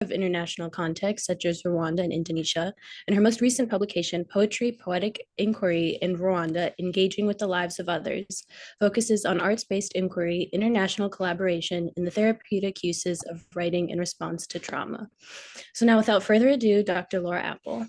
of international contexts, such as Rwanda and Indonesia, and her most recent publication, Poetic Inquiry in Rwanda, Engaging with the Lives of Others, focuses on arts-based inquiry, international collaboration, and the therapeutic uses of writing in response to trauma. So now, without further ado, Dr. Laura Apol.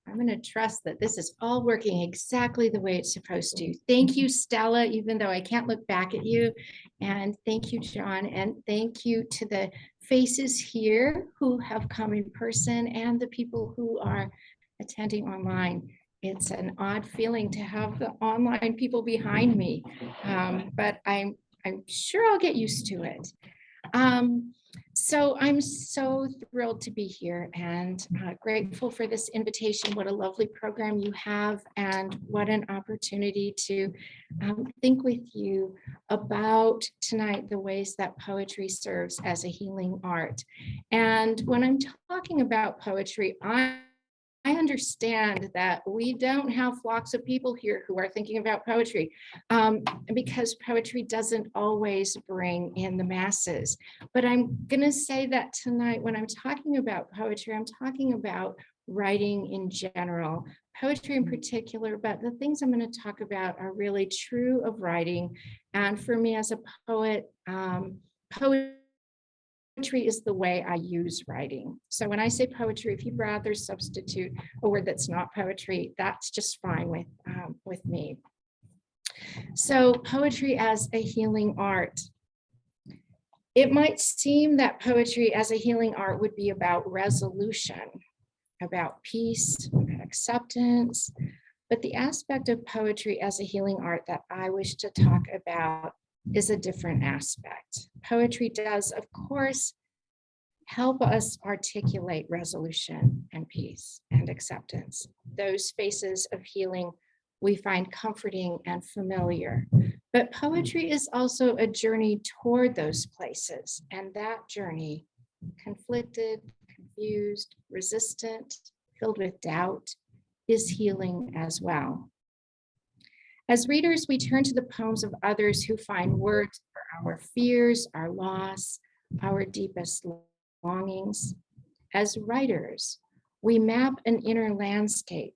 I'm going to trust that this is all working exactly the way it's supposed to. Thank you, Stella, even though I can't look back at you. And thank you, John. And thank you to the faces here who have come in person and the people who are attending online. It's an odd feeling to have the online people behind me, but I'm sure I'll get used to it. So I'm so thrilled to be here and grateful for this invitation. What a lovely program you have, and what an opportunity to think with you about tonight the ways that poetry serves as a healing art. And when I'm talking about poetry, I understand that we don't have flocks of people here who are thinking about poetry because poetry doesn't always bring in the masses. But I'm going to say that tonight when I'm talking about poetry, I'm talking about writing in general, poetry in particular, but the things I'm going to talk about are really true of writing. And for me as a poet, poetry is the way I use writing. So when I say poetry, if you'd rather substitute a word that's not poetry, that's just fine with me. So poetry as a healing art. It might seem that poetry as a healing art would be about resolution, about peace, about acceptance, but the aspect of poetry as a healing art that I wish to talk about is a different aspect. Poetry does, of course, help us articulate resolution and peace and acceptance. Those spaces of healing we find comforting and familiar. But poetry is also a journey toward those places, and that journey, conflicted, confused, resistant, filled with doubt, is healing as well. As readers, we turn to the poems of others who find words for our fears, our loss, our deepest longings. As writers, we map an inner landscape,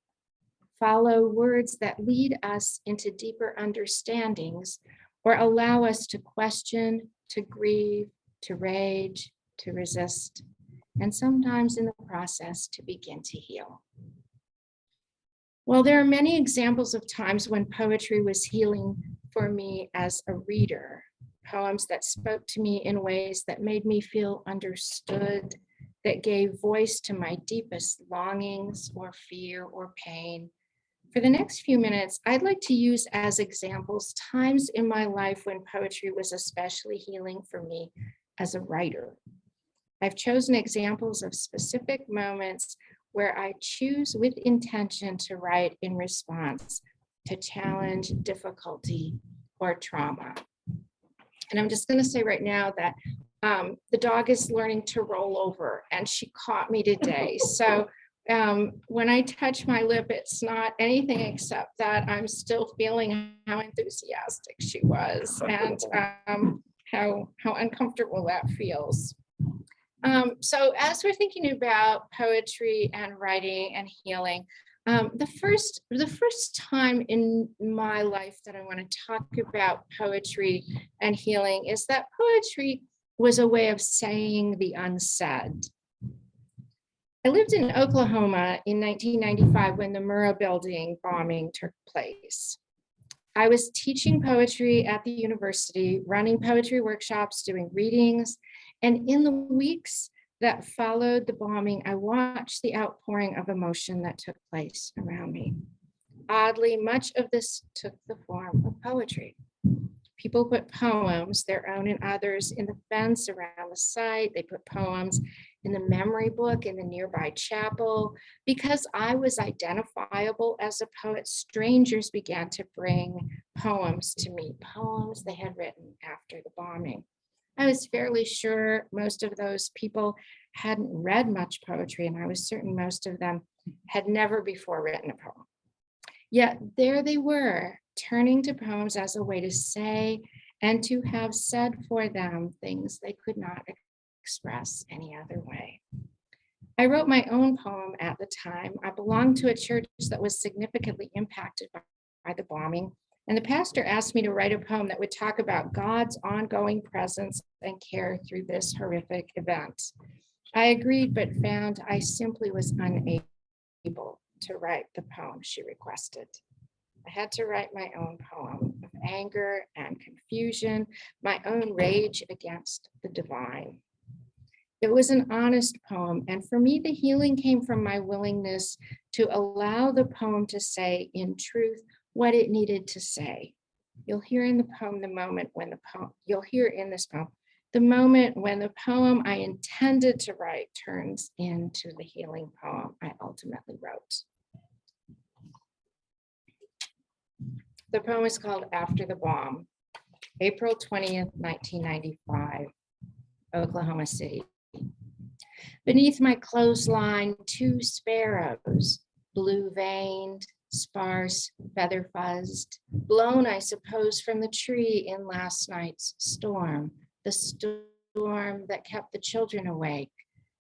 follow words that lead us into deeper understandings or allow us to question, to grieve, to rage, to resist, and sometimes in the process to begin to heal. Well, there are many examples of times when poetry was healing for me as a reader, poems that spoke to me in ways that made me feel understood, that gave voice to my deepest longings or fear or pain. For the next few minutes, I'd like to use as examples times in my life when poetry was especially healing for me as a writer. I've chosen examples of specific moments where I choose with intention to write in response to challenge, difficulty, or trauma. And I'm just going to say right now that the dog is learning to roll over, and she caught me today. So when I touch my lip, it's not anything except that I'm still feeling how enthusiastic she was and how uncomfortable that feels. So as we're thinking about poetry and writing and healing, the first time in my life that I want to talk about poetry and healing is that poetry was a way of saying the unsaid. I lived in Oklahoma in 1995 when the Murrah building bombing took place. I was teaching poetry at the university, running poetry workshops, doing readings, and in the weeks that followed the bombing, I watched the outpouring of emotion that took place around me. Oddly, much of this took the form of poetry. People put poems, their own and others, in the fence around the site. They put poems in the memory book in the nearby chapel. Because I was identifiable as a poet, strangers began to bring poems to me, poems they had written after the bombing. I was fairly sure most of those people hadn't read much poetry, and I was certain most of them had never before written a poem. Yet there they were, turning to poems as a way to say and to have said for them things they could not express any other way. I wrote my own poem at the time. I belonged to a church that was significantly impacted by the bombing, and the pastor asked me to write a poem that would talk about God's ongoing presence and care through this horrific event. I agreed, but found I simply was unable to write the poem she requested. I had to write my own poem of anger and confusion, my own rage against the divine. It was an honest poem, and for me, the healing came from my willingness to allow the poem to say in truth what it needed to say. You'll hear in the poem the moment when you'll hear in this poem, the moment when the poem I intended to write turns into the healing poem I ultimately wrote. The poem is called After the Bomb, April 20th, 1995, Oklahoma City. Beneath my clothesline, 2 sparrows, blue-veined, sparse, feather-fuzzed, blown, I suppose, from the tree in last night's storm, the storm that kept the children awake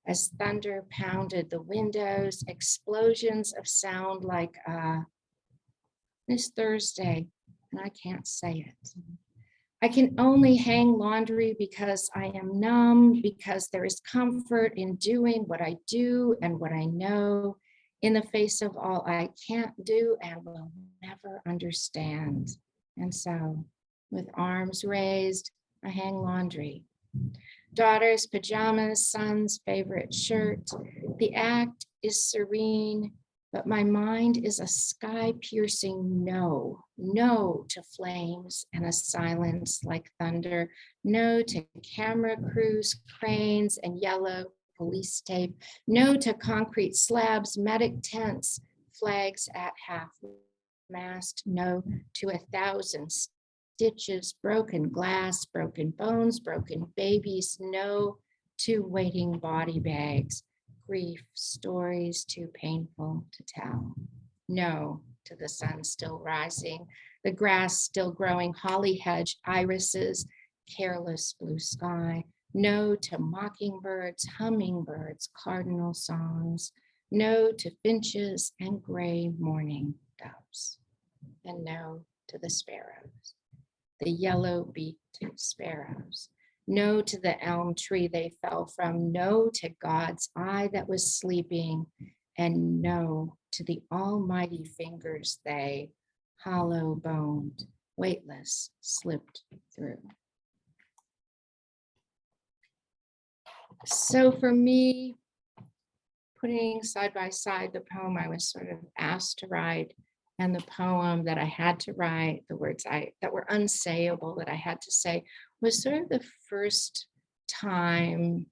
as thunder pounded the windows, explosions of sound like it's Thursday, and I can't say it. I can only hang laundry because I am numb, because there is comfort in doing what I do and what I know in the face of all I can't do and will never understand. And so, with arms raised, I hang laundry. Daughter's pajamas, son's favorite shirt. The act is serene, but my mind is a sky-piercing no. No to flames and a silence like thunder. No to camera crews, cranes, and yellow police tape. No to concrete slabs, medic tents, flags at half-mast. No to 1,000 stitches, broken glass, broken bones, broken babies. No to waiting body bags. Grief, stories too painful to tell. No to the sun still rising, the grass still growing, holly hedge, irises, careless blue sky. No to mockingbirds, hummingbirds, cardinal songs. No to finches and gray morning doves. And no to the sparrows, the yellow-beaked sparrows. No to the elm tree they fell from, no to God's eye that was sleeping, and no to the almighty fingers they, hollow-boned, weightless, slipped through. So for me, putting side by side the poem I was sort of asked to write and the poem that I had to write, the words that were unsayable that I had to say, was sort of the first time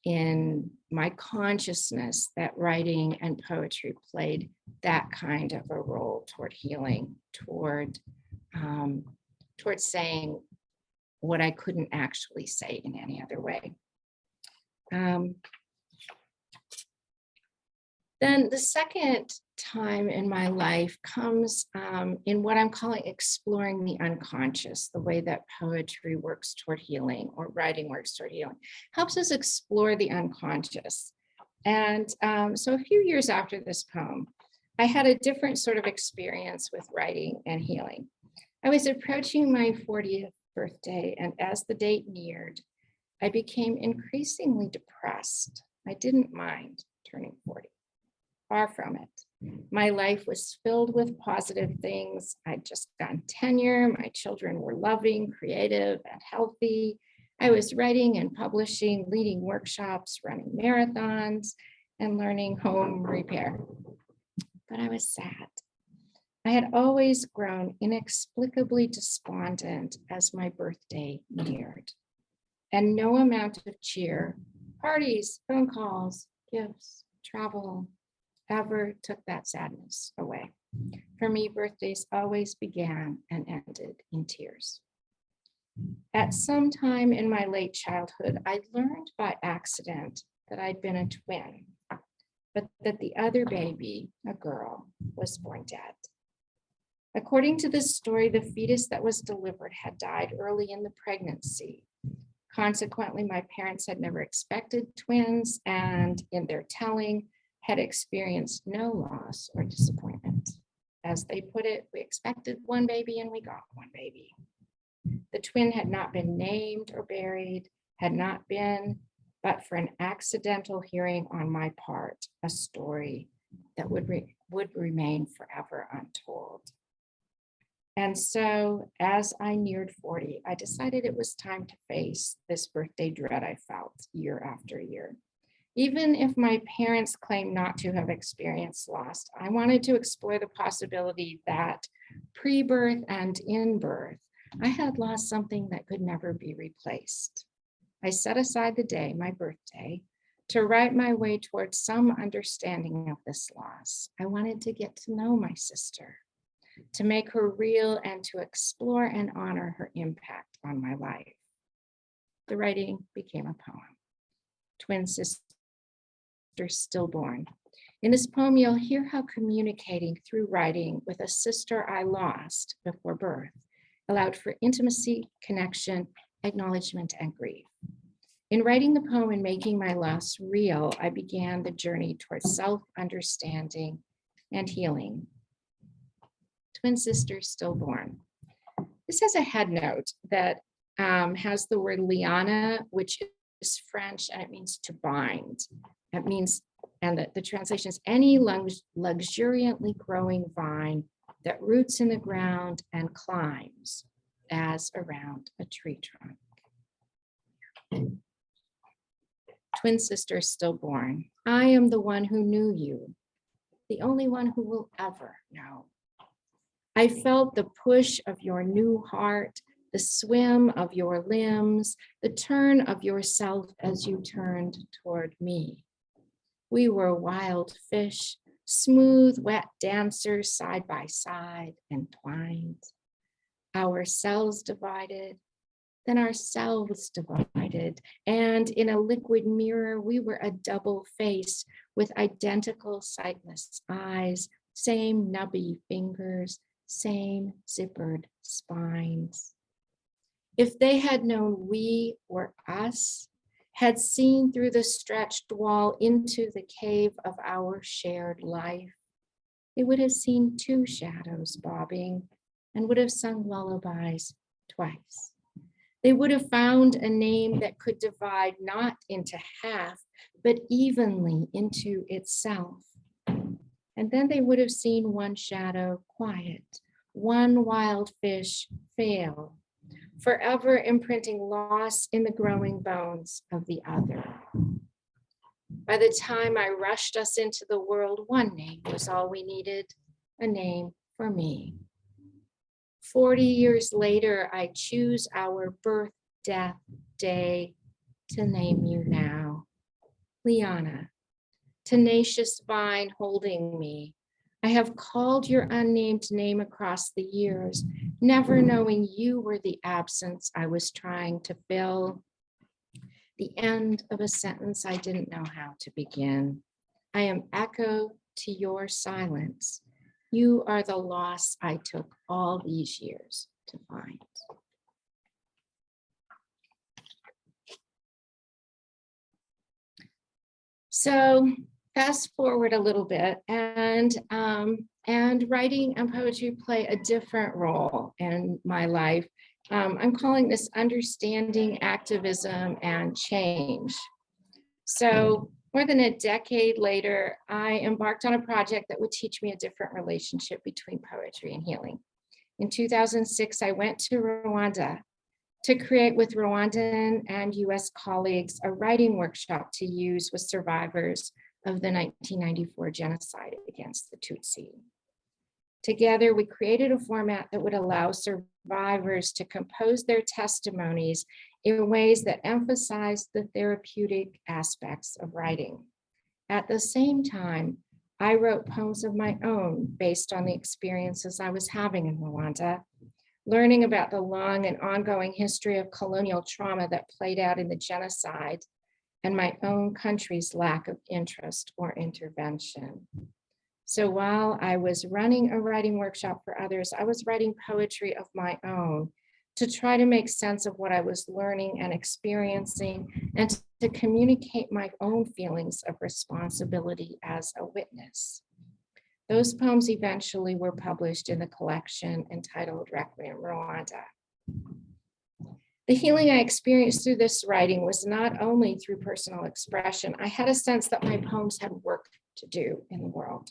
in my consciousness that writing and poetry played that kind of a role toward healing, toward saying what I couldn't actually say in any other way. Then the second time in my life comes in what I'm calling exploring the unconscious, the way that poetry works toward healing or writing works toward healing, helps us explore the unconscious. And so a few years after this poem, I had a different sort of experience with writing and healing. I was approaching my 40th birthday, and as the date neared, I became increasingly depressed. I didn't mind turning 40. Far from it. My life was filled with positive things. I'd just gotten tenure. My children were loving, creative, and healthy. I was writing and publishing, leading workshops, running marathons, and learning home repair. But I was sad. I had always grown inexplicably despondent as my birthday neared. And no amount of cheer, parties, phone calls, gifts, travel, ever took that sadness away. For me, birthdays always began and ended in tears. At some time in my late childhood, I learned by accident that I'd been a twin, but that the other baby, a girl, was born dead. According to this story, the fetus that was delivered had died early in the pregnancy. Consequently, my parents had never expected twins, and in their telling, had experienced no loss or disappointment. As they put it, we expected one baby and we got one baby. The twin had not been named or buried, had not been, but for an accidental hearing on my part, a story that would remain forever untold. And so as I neared 40, I decided it was time to face this birthday dread I felt year after year. Even if my parents claimed not to have experienced loss, I wanted to explore the possibility that pre-birth and in birth, I had lost something that could never be replaced. I set aside the day, my birthday, to write my way towards some understanding of this loss. I wanted to get to know my sister, to make her real, and to explore and honor her impact on my life. The writing became a poem, Twin Sister Stillborn. In this poem, you'll hear how communicating through writing with a sister I lost before birth allowed for intimacy, connection, acknowledgement, and grief. In writing the poem and making my loss real, I began the journey towards self-understanding and healing. Twin Sister Stillborn. This has a head note that has the word liana, which is French, and it means to bind. It means, and the translation is any luxuriantly growing vine that roots in the ground and climbs as around a tree trunk. Twin sister stillborn, I am the one who knew you, the only one who will ever know. I felt the push of your new heart, the swim of your limbs, the turn of yourself as you turned toward me. We were wild fish, smooth, wet dancers side by side, entwined. Our cells divided, then ourselves divided, and in a liquid mirror, we were a double face with identical sightless eyes, same nubby fingers, same zippered spines. If they had known we were us, had seen through the stretched wall into the cave of our shared life, they would have seen two shadows bobbing and would have sung lullabies twice. They would have found a name that could divide not into half, but evenly into itself. And then they would have seen one shadow quiet, one wild fish fail, forever imprinting loss in the growing bones of the other. By the time I rushed us into the world, one name was all we needed, a name for me. 40 years later, I choose our birth, death, day to name you now. Liana, tenacious vine holding me. I have called your unnamed name across the years, never knowing you were the absence I was trying to fill. The end of a sentence I didn't know how to begin. I am echo to your silence. You are the loss I took all these years to find. So fast forward a little bit, and writing and poetry play a different role in my life. I'm calling this understanding, activism, and change. So more than a decade later, I embarked on a project that would teach me a different relationship between poetry and healing. In 2006, I went to Rwanda to create with Rwandan and US colleagues a writing workshop to use with survivors of the 1994 genocide against the Tutsi. Together, we created a format that would allow survivors to compose their testimonies in ways that emphasize the therapeutic aspects of writing. At the same time, I wrote poems of my own based on the experiences I was having in Rwanda, learning about the long and ongoing history of colonial trauma that played out in the genocide and my own country's lack of interest or intervention. So while I was running a writing workshop for others, I was writing poetry of my own to try to make sense of what I was learning and experiencing, and to communicate my own feelings of responsibility as a witness. Those poems eventually were published in the collection entitled Requiem Rwanda. The healing I experienced through this writing was not only through personal expression. I had a sense that my poems had work to do in the world.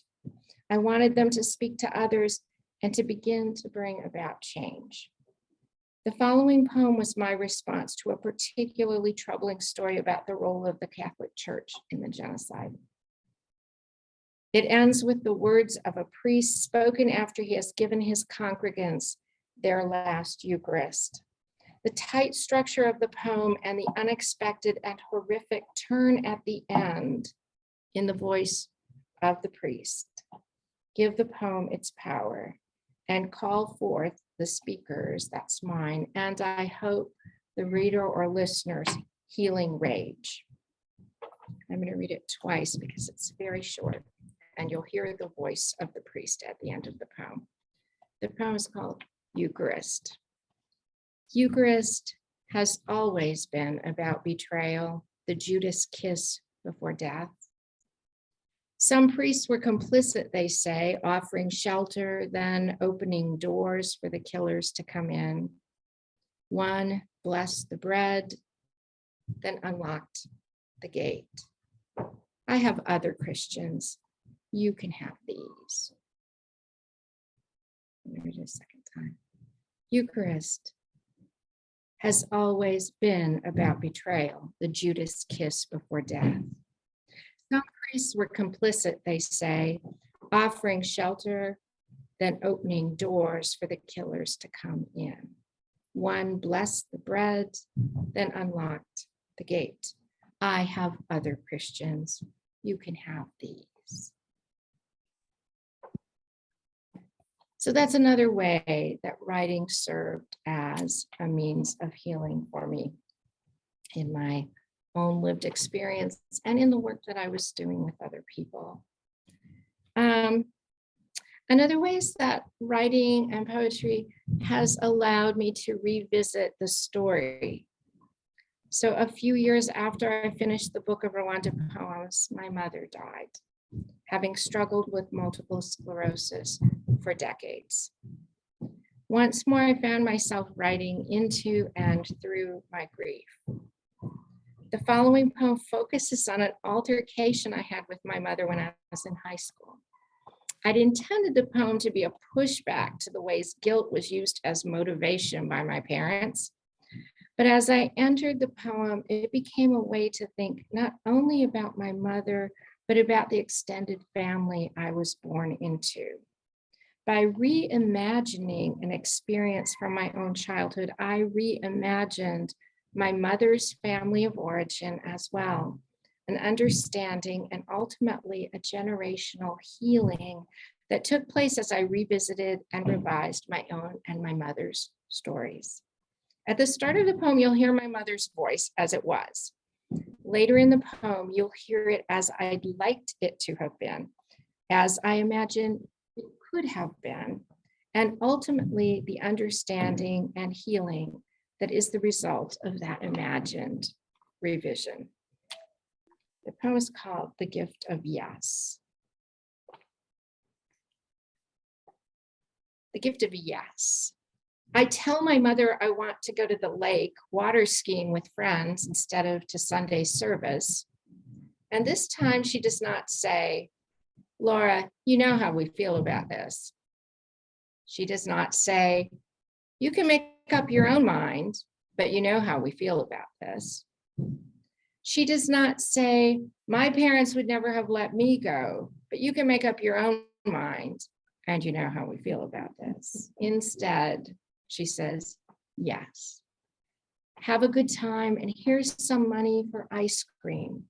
I wanted them to speak to others and to begin to bring about change. The following poem was my response to a particularly troubling story about the role of the Catholic Church in the genocide. It ends with the words of a priest spoken after he has given his congregants their last Eucharist. The tight structure of the poem and the unexpected and horrific turn at the end in the voice of the priest give the poem its power and call forth the speakers, that's mine, and I hope the reader or listener's healing rage. I'm going to read it twice because it's very short, and you'll hear the voice of the priest at the end of the poem. The poem is called Eucharist. Eucharist has always been about betrayal, the Judas kiss before death. Some priests were complicit, they say, offering shelter, then opening doors for the killers to come in. One blessed the bread, then unlocked the gate. I have other Christians. You can have these. Read it a second time. Eucharist has always been about betrayal, the Judas kiss before death. Some priests were complicit, they say, offering shelter, then opening doors for the killers to come in. One blessed the bread, then unlocked the gate. I have other Christians. You can have these. So that's another way that writing served as a means of healing for me in my own lived experience and in the work that I was doing with other people. Another way is that writing and poetry has allowed me to revisit the story. So a few years after I finished the book of Rwanda poems, my mother died, having struggled with multiple sclerosis for decades. Once more, I found myself writing into and through my grief. The following poem focuses on an altercation I had with my mother when I was in high school. I'd intended the poem to be a pushback to the ways guilt was used as motivation by my parents. But as I entered the poem, it became a way to think not only about my mother, but about the extended family I was born into. By reimagining an experience from my own childhood, I reimagined my mother's family of origin as well, an understanding and ultimately a generational healing that took place as I revisited and revised my own and my mother's stories. At the start of the poem, you'll hear my mother's voice as it was. Later in the poem, you'll hear it as I'd liked it to have been, as I imagine it could have been, and ultimately the understanding and healing that is the result of that imagined revision. The poem is called The Gift of Yes. The Gift of Yes. I tell my mother I want to go to the lake water skiing with friends instead of to Sunday service. And this time she does not say, Laura, you know how we feel about this. She does not say, you can make up your own mind, but you know how we feel about this. She does not say, my parents would never have let me go, but you can make up your own mind, and you know how we feel about this. Instead, she says, yes. Have a good time, and here's some money for ice cream.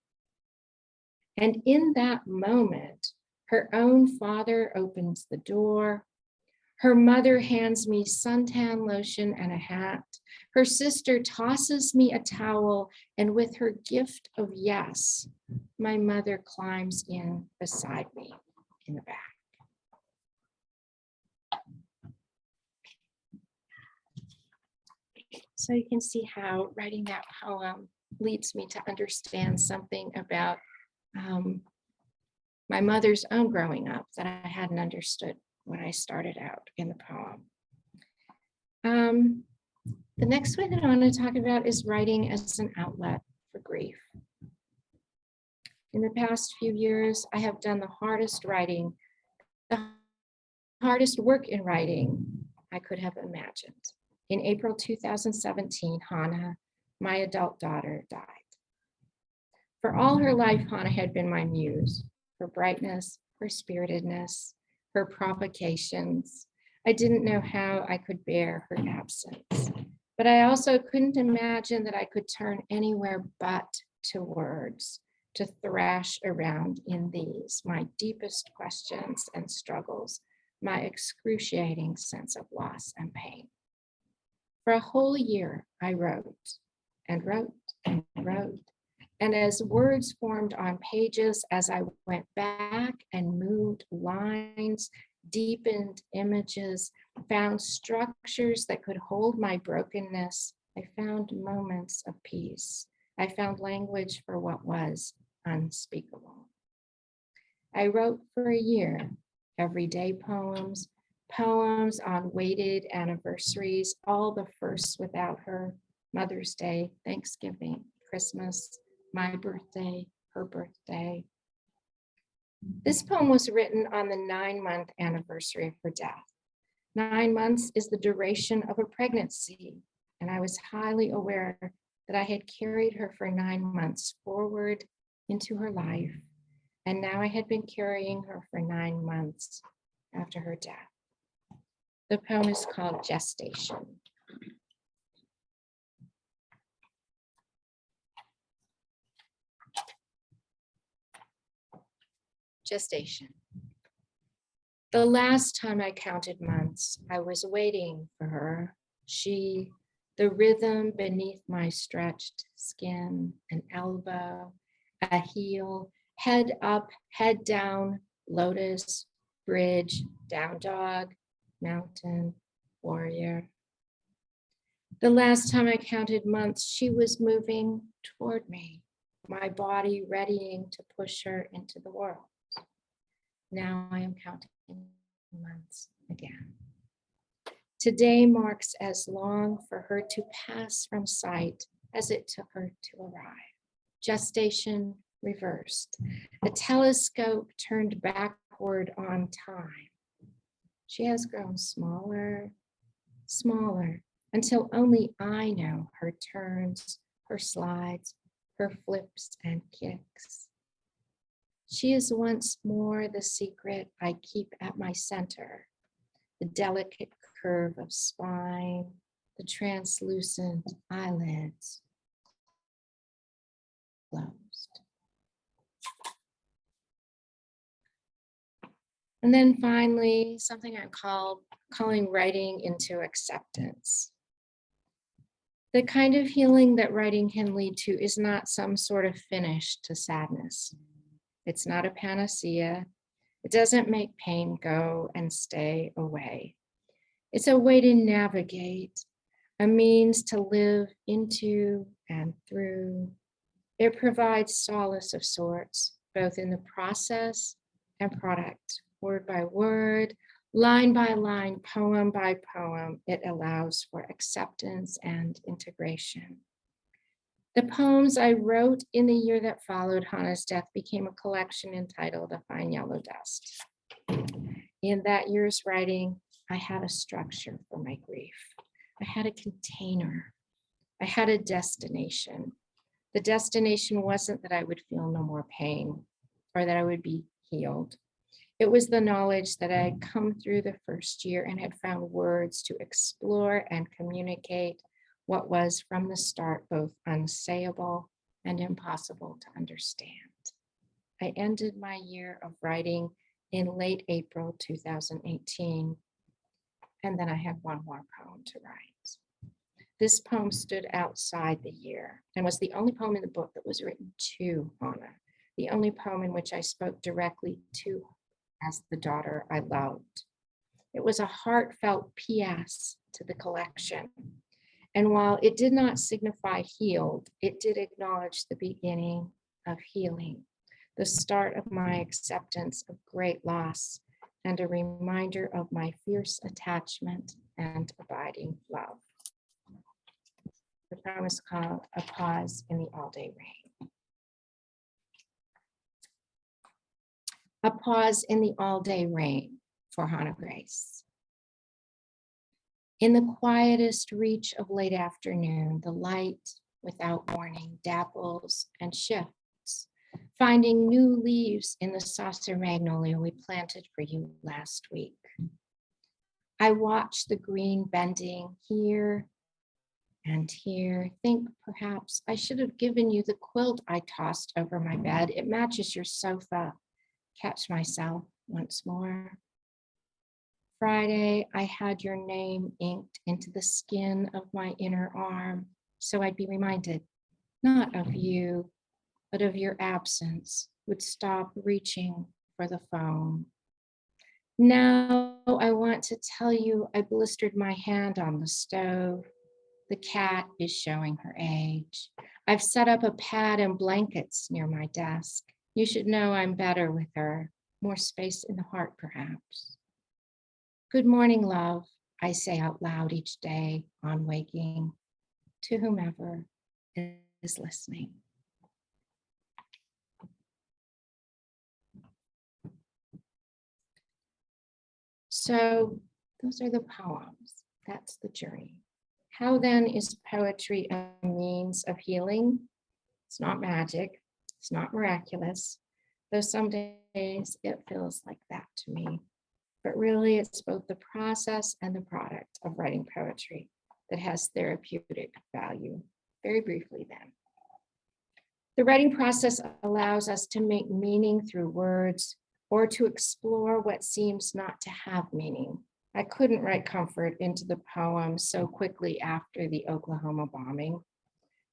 And in that moment, her own father opens the door. Her mother hands me suntan lotion and a hat. Her sister tosses me a towel, and with her gift of yes, my mother climbs in beside me in the back. So you can see how writing that poem leads me to understand something about my mother's own growing up that I hadn't understood when I started out in the poem. The next way that I want to talk about is writing as an outlet for grief. In the past few years, I have done the hardest work in writing I could have imagined. In April 2017, Hannah, my adult daughter, died. For all her life, Hannah had been my muse, her brightness, her spiritedness, her provocations. I didn't know how I could bear her absence, but I also couldn't imagine that I could turn anywhere but to words, to thrash around in these, my deepest questions and struggles, my excruciating sense of loss and pain. For a whole year, I wrote and wrote and wrote. And as words formed on pages, as I went back and moved lines, deepened images, found structures that could hold my brokenness, I found moments of peace. I found language for what was unspeakable. I wrote for a year, everyday poems, poems on weighted anniversaries, all the firsts without her, Mother's Day, Thanksgiving, Christmas, my birthday, her birthday. This poem was written on the 9-month anniversary of her death. 9 months is the duration of a pregnancy, and I was highly aware that I had carried her for 9 months forward into her life, and now I had been carrying her for 9 months after her death. The poem is called Gestation. Gestation. The last time I counted months, I was waiting for her. She, the rhythm beneath my stretched skin, an elbow, a heel, head up, head down, lotus, bridge, down dog, mountain, warrior. The last time I counted months, she was moving toward me, my body readying to push her into the world. Now I am counting months again. Today marks as long for her to pass from sight as it took her to arrive. Gestation reversed. A telescope turned backward on time. She has grown smaller, smaller, until only I know her turns, her slides, her flips and kicks. She is once more the secret I keep at my center, the delicate curve of spine, the translucent eyelids closed. And then finally, something I'm calling writing into acceptance. The kind of healing that writing can lead to is not some sort of finish to sadness. It's not a panacea. It doesn't make pain go and stay away. It's a way to navigate, a means to live into and through. It provides solace of sorts, both in the process and product, word by word, line by line, poem by poem. It allows for acceptance and integration. The poems I wrote in the year that followed Hannah's death became a collection entitled A Fine Yellow Dust. In that year's writing, I had a structure for my grief. I had a container. I had a destination. The destination wasn't that I would feel no more pain or that I would be healed. It was the knowledge that I had come through the first year and had found words to explore and communicate what was from the start both unsayable and impossible to understand. I ended my year of writing in late April 2018, and then I had one more poem to write. This poem stood outside the year and was the only poem in the book that was written to Hannah, the only poem in which I spoke directly to her as the daughter I loved. It was a heartfelt PS to the collection. And while it did not signify healed, it did acknowledge the beginning of healing, the start of my acceptance of great loss, and a reminder of my fierce attachment and abiding love. The poem is called A Pause in the All-Day Rain. A pause in the all-day rain for Hannah Grace. In the quietest reach of late afternoon, the light, without warning, dapples and shifts, finding new leaves in the saucer magnolia we planted for you last week. I watch the green bending here and here. Think perhaps I should have given you the quilt I tossed over my bed. It matches your sofa. Catch myself once more. Friday, I had your name inked into the skin of my inner arm, so I'd be reminded, not of you, but of your absence, would stop reaching for the phone. Now I want to tell you I blistered my hand on the stove. The cat is showing her age. I've set up a pad and blankets near my desk. You should know I'm better with her, more space in the heart perhaps. Good morning, love, I say out loud each day on waking, to whomever is listening. So those are the poems. That's the journey. How then is poetry a means of healing? It's not magic. It's not miraculous, though some days it feels like that to me. But really, it's both the process and the product of writing poetry that has therapeutic value. Very briefly then. The writing process allows us to make meaning through words or to explore what seems not to have meaning. I couldn't write comfort into the poem so quickly after the Oklahoma bombing,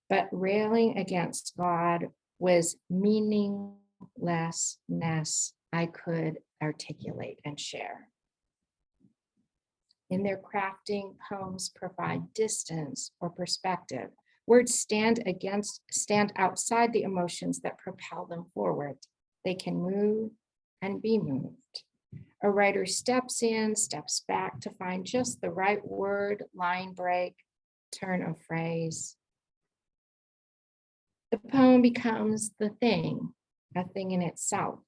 but railing against God was meaninglessness I could articulate and share. In their crafting, poems provide distance or perspective. Words stand outside the emotions that propel them forward. They can move and be moved. A writer steps in, steps back to find just the right word, line break, turn of phrase. The poem becomes the thing, a thing in itself.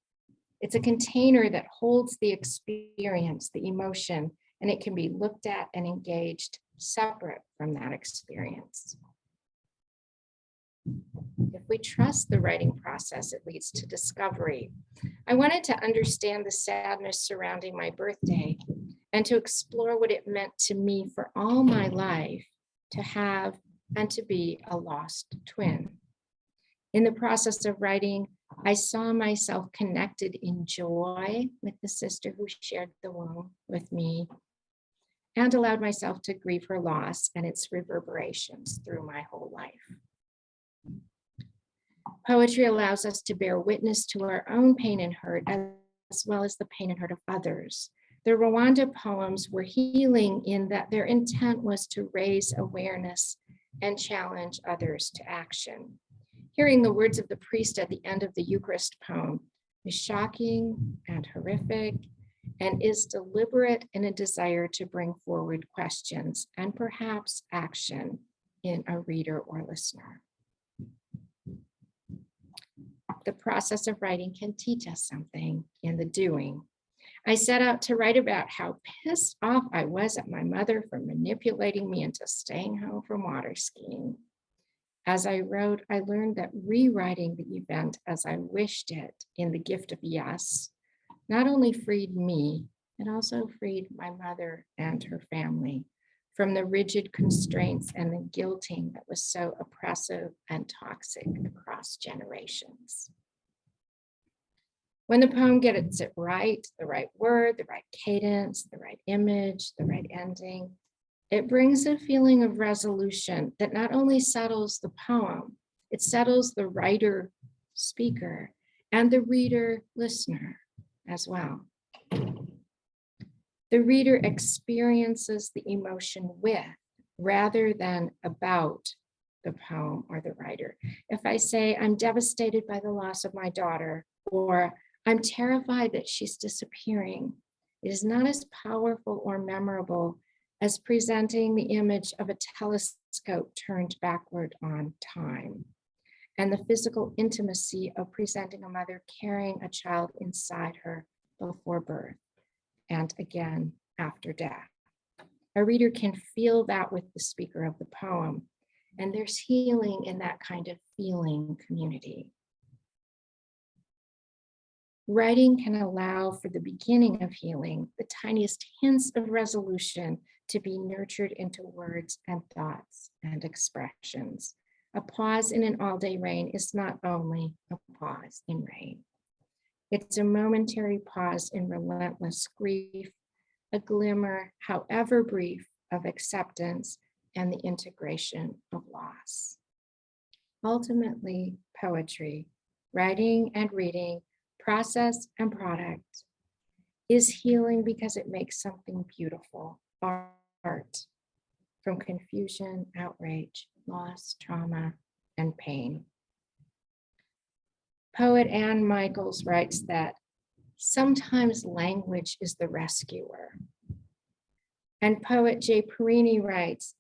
It's a container that holds the experience, the emotion, and it can be looked at and engaged separate from that experience. If we trust the writing process, it leads to discovery. I wanted to understand the sadness surrounding my birthday and to explore what it meant to me for all my life to have and to be a lost twin. In the process of writing, I saw myself connected in joy with the sister who shared the womb with me and allowed myself to grieve her loss and its reverberations through my whole life. Poetry allows us to bear witness to our own pain and hurt, as well as the pain and hurt of others. The Rwanda poems were healing in that their intent was to raise awareness and challenge others to action. Hearing the words of the priest at the end of the Eucharist poem is shocking and horrific and is deliberate in a desire to bring forward questions and perhaps action in a reader or listener. The process of writing can teach us something in the doing. I set out to write about how pissed off I was at my mother for manipulating me into staying home from water skiing. As I wrote, I learned that rewriting the event as I wished it in The Gift of Yes not only freed me, it also freed my mother and her family from the rigid constraints and the guilting that was so oppressive and toxic across generations. When the poem gets it right, the right word, the right cadence, the right image, the right ending, it brings a feeling of resolution that not only settles the poem, it settles the writer, speaker, and the reader, listener as well. The reader experiences the emotion with rather than about the poem or the writer. If I say, I'm devastated by the loss of my daughter, or I'm terrified that she's disappearing, it is not as powerful or memorable as presenting the image of a telescope turned backward on time, and the physical intimacy of presenting a mother carrying a child inside her before birth and again after death. A reader can feel that with the speaker of the poem, and there's healing in that kind of feeling community. Writing can allow for the beginning of healing, the tiniest hints of resolution to be nurtured into words and thoughts and expressions. A pause in an all-day rain is not only a pause in rain. It's a momentary pause in relentless grief, a glimmer, however brief, of acceptance and the integration of loss. Ultimately, poetry, writing and reading, process and product, is healing because it makes something beautiful, art, from confusion, outrage, loss, trauma, and pain. Poet Anne Michaels writes that sometimes language is the rescuer. And poet Jay Perini writes,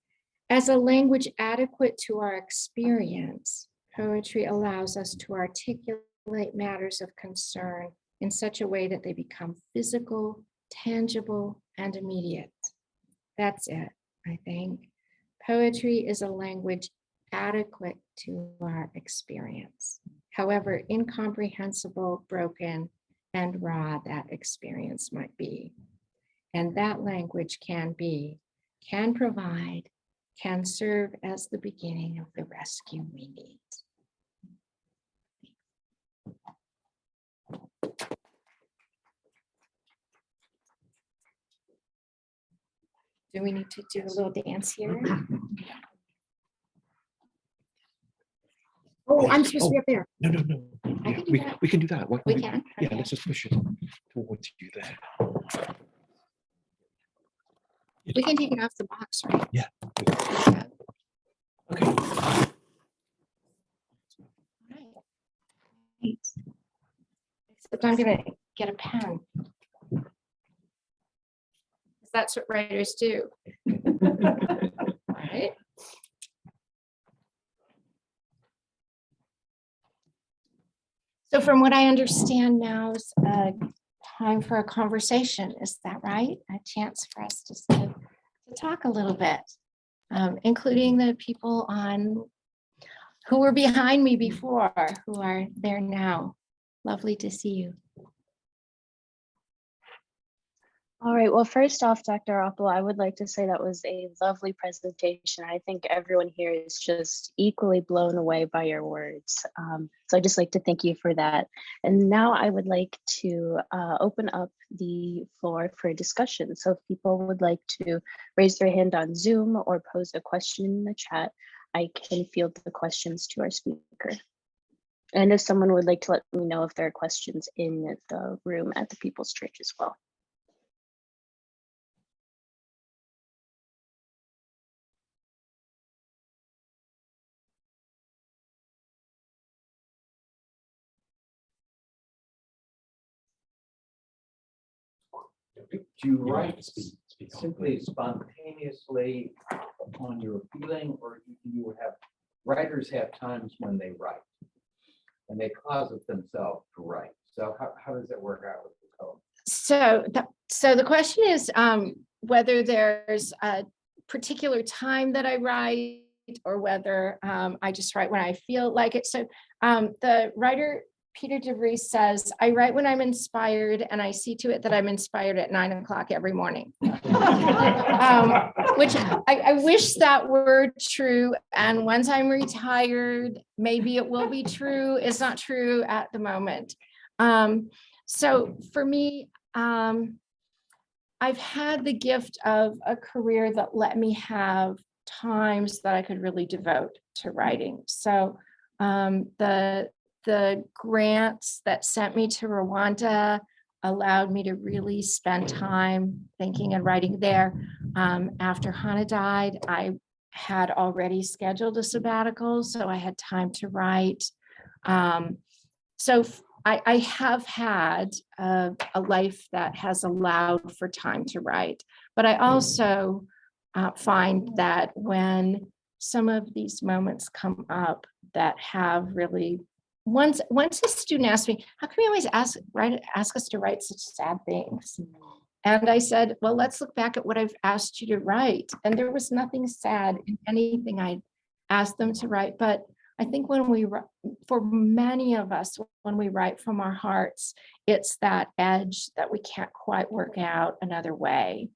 as a language adequate to our experience, poetry allows us to articulate matters of concern in such a way that they become physical, tangible, and immediate. That's it, I think. Poetry is a language adequate to our experience, however incomprehensible, broken, and raw that experience might be. And that language can provide, can serve as the beginning of the rescue we need. Do we need to do a little dance here? Oh, I'm supposed to be up there. No. I Yeah, can do we, that. we can do that. We can? Yeah, Okay. let's just push it towards you there. We can take it off the box, right? Yeah. Yeah. Okay. Right. Except I'm gonna get a pen. That's what writers do. Right. So from what I understand now is time for a conversation. Is that right? A chance for us to talk a little bit, including the people on who were behind me before, who are there now. Lovely to see you. All right, well, first off, Dr. Apol, I would like to say that was a lovely presentation. I think everyone here is just equally blown away by your words. So I'd just like to thank you for that. And now I would like to open up the floor for discussion. So if people would like to raise their hand on Zoom or pose a question in the chat, I can field the questions to our speaker. And if someone would like to let me know if there are questions in the room at the People's Church as well. Do you write simply spontaneously on your feeling, or do you have writers have times when they write and they closet themselves to write? So how does that work out with the poem? So the question is whether there's a particular time that I write or whether I just write when I feel like it. So the writer Peter DeVries says, I write when I'm inspired and I see to it that I'm inspired at 9 o'clock every morning. Which I wish that were true. And once I'm retired, maybe it will be true. It's not true at the moment. So for me, I've had the gift of a career that let me have times that I could really devote to writing. So the grants that sent me to Rwanda allowed me to really spend time thinking and writing there. After Hannah died, I had already scheduled a sabbatical, so I had time to write. So I have had a life that has allowed for time to write, but I also find that when some of these moments come up that have really, once a student asked me, how come you always ask us to write such sad things? And I said, well, let's look back at what I've asked you to write. And there was nothing sad in anything I asked them to write. But I think for many of us, when we write from our hearts, it's that edge that we can't quite work out another way.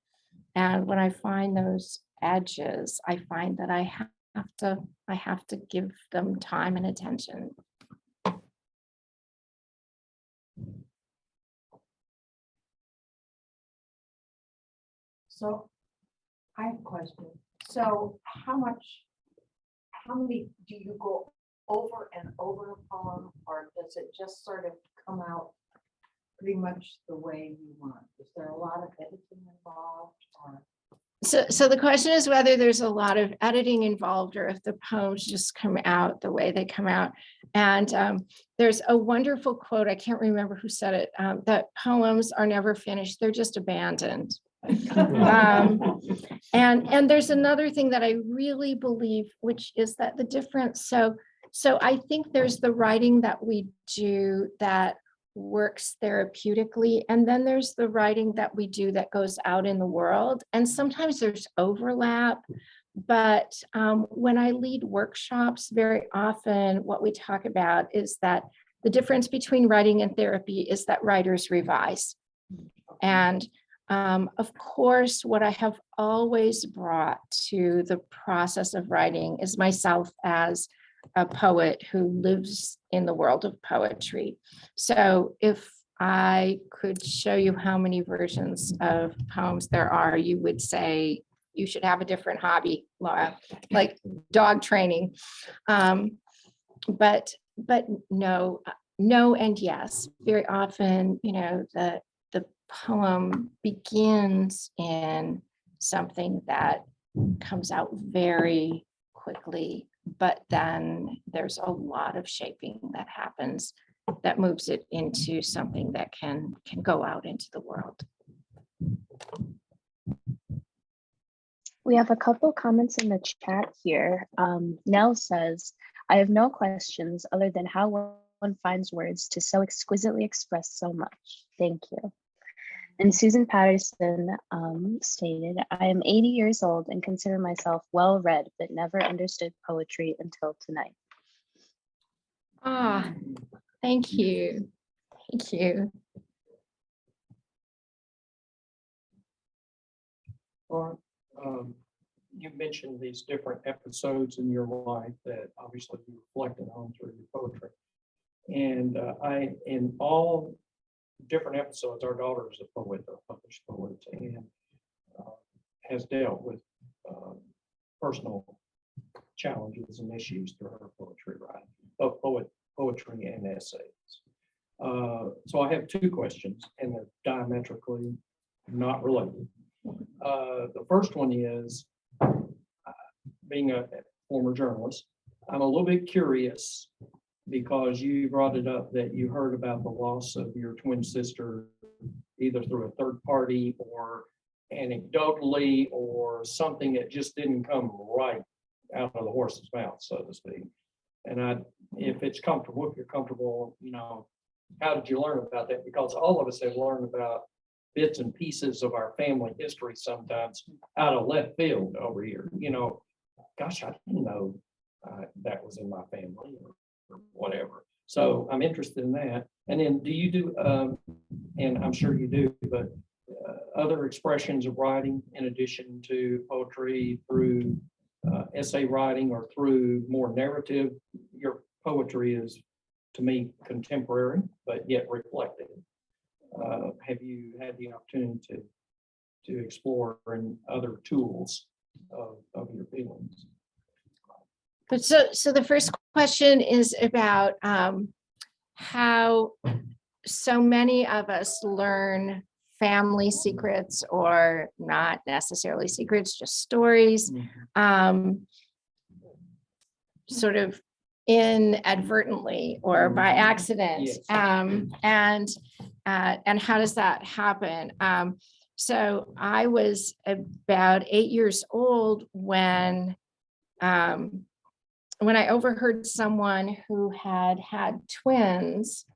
And when I find those edges, I find that I have to give them time and attention. So I have a question. So how many do you go over and over a poem, or does it just sort of come out pretty much the way you want? Is there a lot of editing involved, or? So the question is whether there's a lot of editing involved or if the poems just come out the way they come out. And there's a wonderful quote, I can't remember who said it, that poems are never finished, they're just abandoned. And there's another thing that I really believe, which is that the difference, so I think there's the writing that we do that works therapeutically, and then there's the writing that we do that goes out in the world, and sometimes there's overlap. But when I lead workshops, very often what we talk about is that the difference between writing and therapy is that writers revise. And of course, what I have always brought to the process of writing is myself as a poet who lives in the world of poetry. So if I could show you how many versions of poems there are, you would say you should have a different hobby, Laura, like dog training. But no and yes. Very often, the poem begins in something that comes out very quickly, but then there's a lot of shaping that happens that moves it into something that can go out into the world. We have a couple comments in the chat here. Nell says, I have no questions other than how one finds words to so exquisitely express so much. Thank you. And Susan Patterson stated, I am 80 years old and consider myself well read, but never understood poetry until tonight. Ah, thank you. Thank you. Or you mentioned these different episodes in your life that obviously you reflected on through your poetry. And in all different episodes, our daughter is a poet, a published poet, and has dealt with personal challenges and issues through her poetry writing, both poetry and essays. So I have two questions, and they're diametrically not related. The first one is, being a former journalist, I'm a little bit curious because you brought it up that you heard about the loss of your twin sister either through a third party or anecdotally or something that just didn't come right out of the horse's mouth, so to speak. And if it's comfortable, if you're comfortable, how did you learn about that? Because all of us have learned about bits and pieces of our family history sometimes out of left field over here. Gosh, I didn't know that was in my family or whatever. So I'm interested in that. And then do you do, and I'm sure you do, but other expressions of writing in addition to poetry through essay writing or through more narrative? Your poetry is, to me, contemporary, but yet reflective. Have you had the opportunity to explore in other tools of your feelings? But so the first question is about how so many of us learn family secrets or not necessarily secrets, just stories, sort of inadvertently or by accident. Yes. And how does that happen? So I was about 8 years old when I overheard someone who had had twins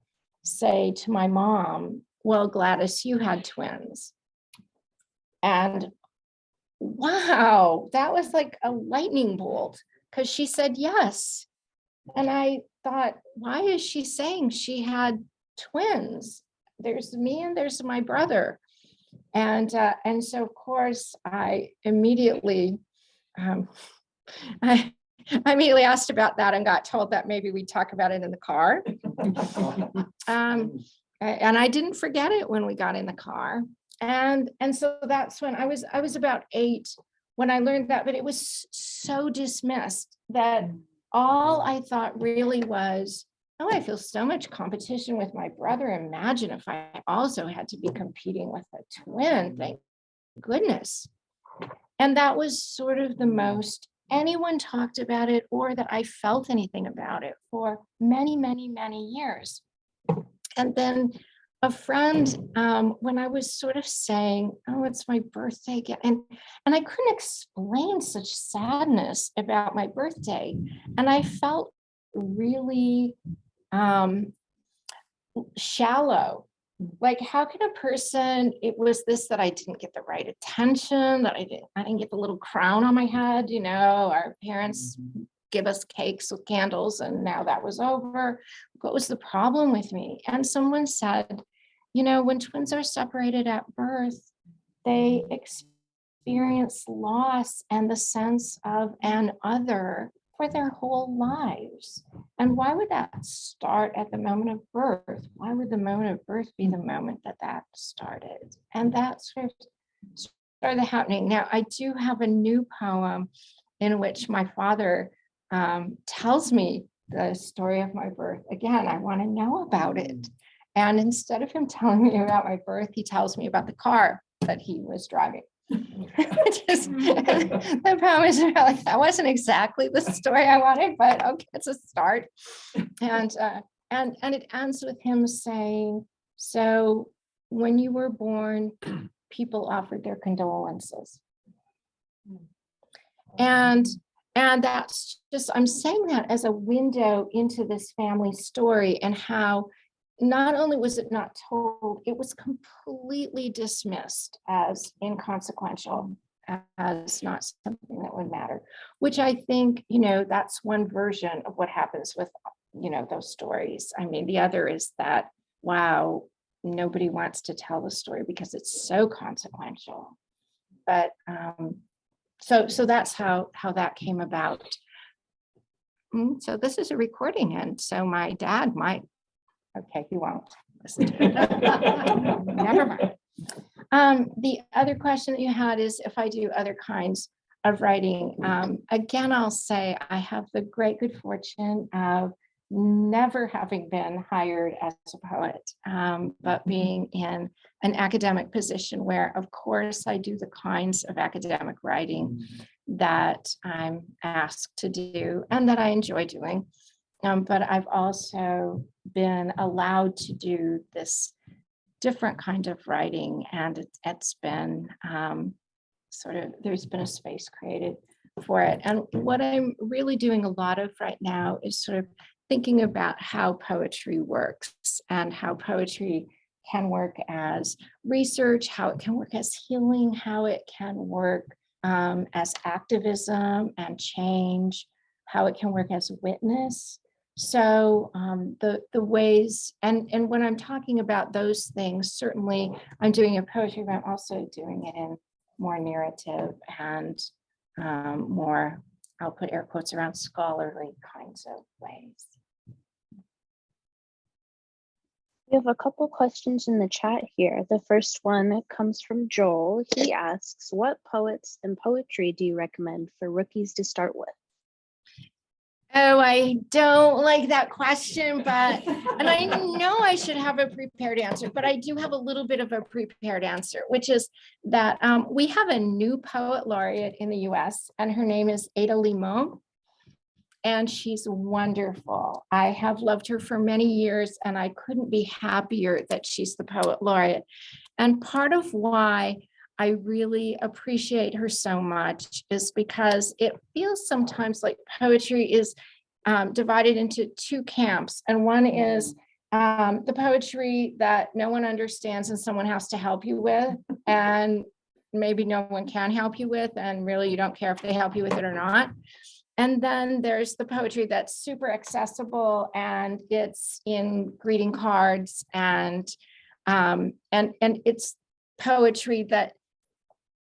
say to my mom, "Well, Gladys, you had twins." And wow, that was like a lightning bolt, because she said yes. And I thought, why is she saying she had twins? There's me and there's my brother. And so of course I immediately I immediately asked about that and got told that maybe we'd talk about it in the car. And I didn't forget it when we got in the car. And so that's when I was about 8 when I learned that, but it was so dismissed that all I thought really was, oh, I feel so much competition with my brother. Imagine if I also had to be competing with a twin, thank goodness. And that was sort of the most anyone talked about it or that I felt anything about it for many, many, many years. And then a friend, when I was sort of saying, oh, it's my birthday again, and I couldn't explain such sadness about my birthday. And I felt really shallow. Like, how can a person, it was this, that I didn't get the right attention, that I didn't get the little crown on my head, our parents give us cakes with candles and now that was over. What was the problem with me? And someone said, when twins are separated at birth, they experience loss and the sense of an other for their whole lives. And why would that start at the moment of birth? Why would the moment of birth be the moment that started? And that sort of started happening. Now, I do have a new poem in which my father tells me the story of my birth. Again, I want to know about it. And instead of him telling me about my birth, he tells me about the car that he was driving. The poem is about, like, that wasn't exactly the story I wanted, but okay, it's a start. And it ends with him saying, so when you were born, people offered their condolences. And that's just, I'm saying that as a window into this family story and how not only was it not told, it was completely dismissed as inconsequential, as not something that would matter, which I think, that's one version of what happens with, those stories. I mean, the other is that, wow, nobody wants to tell the story because it's so consequential. But so that's how that came about. So this is a recording, and so my dad might. Okay, he won't listen to it. Never mind. The other question that you had is if I do other kinds of writing. Again, I'll say I have the great good fortune of never having been hired as a poet, but being in an academic position where, of course, I do the kinds of academic writing that I'm asked to do and that I enjoy doing. But I've also been allowed to do this different kind of writing, and it's been there's been a space created for it. And what I'm really doing a lot of right now is sort of thinking about how poetry works and how poetry can work as research, how it can work as healing, how it can work as activism and change, how it can work as witness. So the ways, and when I'm talking about those things, certainly I'm doing a poetry, but I'm also doing it in more narrative and more, I'll put air quotes around, scholarly kinds of ways. We have a couple questions in the chat here. The first one comes from Joel. He asks, what poets and poetry do you recommend for rookies to start with? Oh, I don't like that question, but, and I know I should have a prepared answer, but I do have a little bit of a prepared answer, which is that we have a new poet laureate in the US, and her name is Ada Limon. And she's wonderful. I have loved her for many years, and I couldn't be happier that she's the poet laureate. And part of why I really appreciate her so much is because it feels sometimes like poetry is divided into two camps. And one is the poetry that no one understands and someone has to help you with, and maybe no one can help you with, and really you don't care if they help you with it or not. And then there's the poetry that's super accessible, and it's in greeting cards, and it's poetry that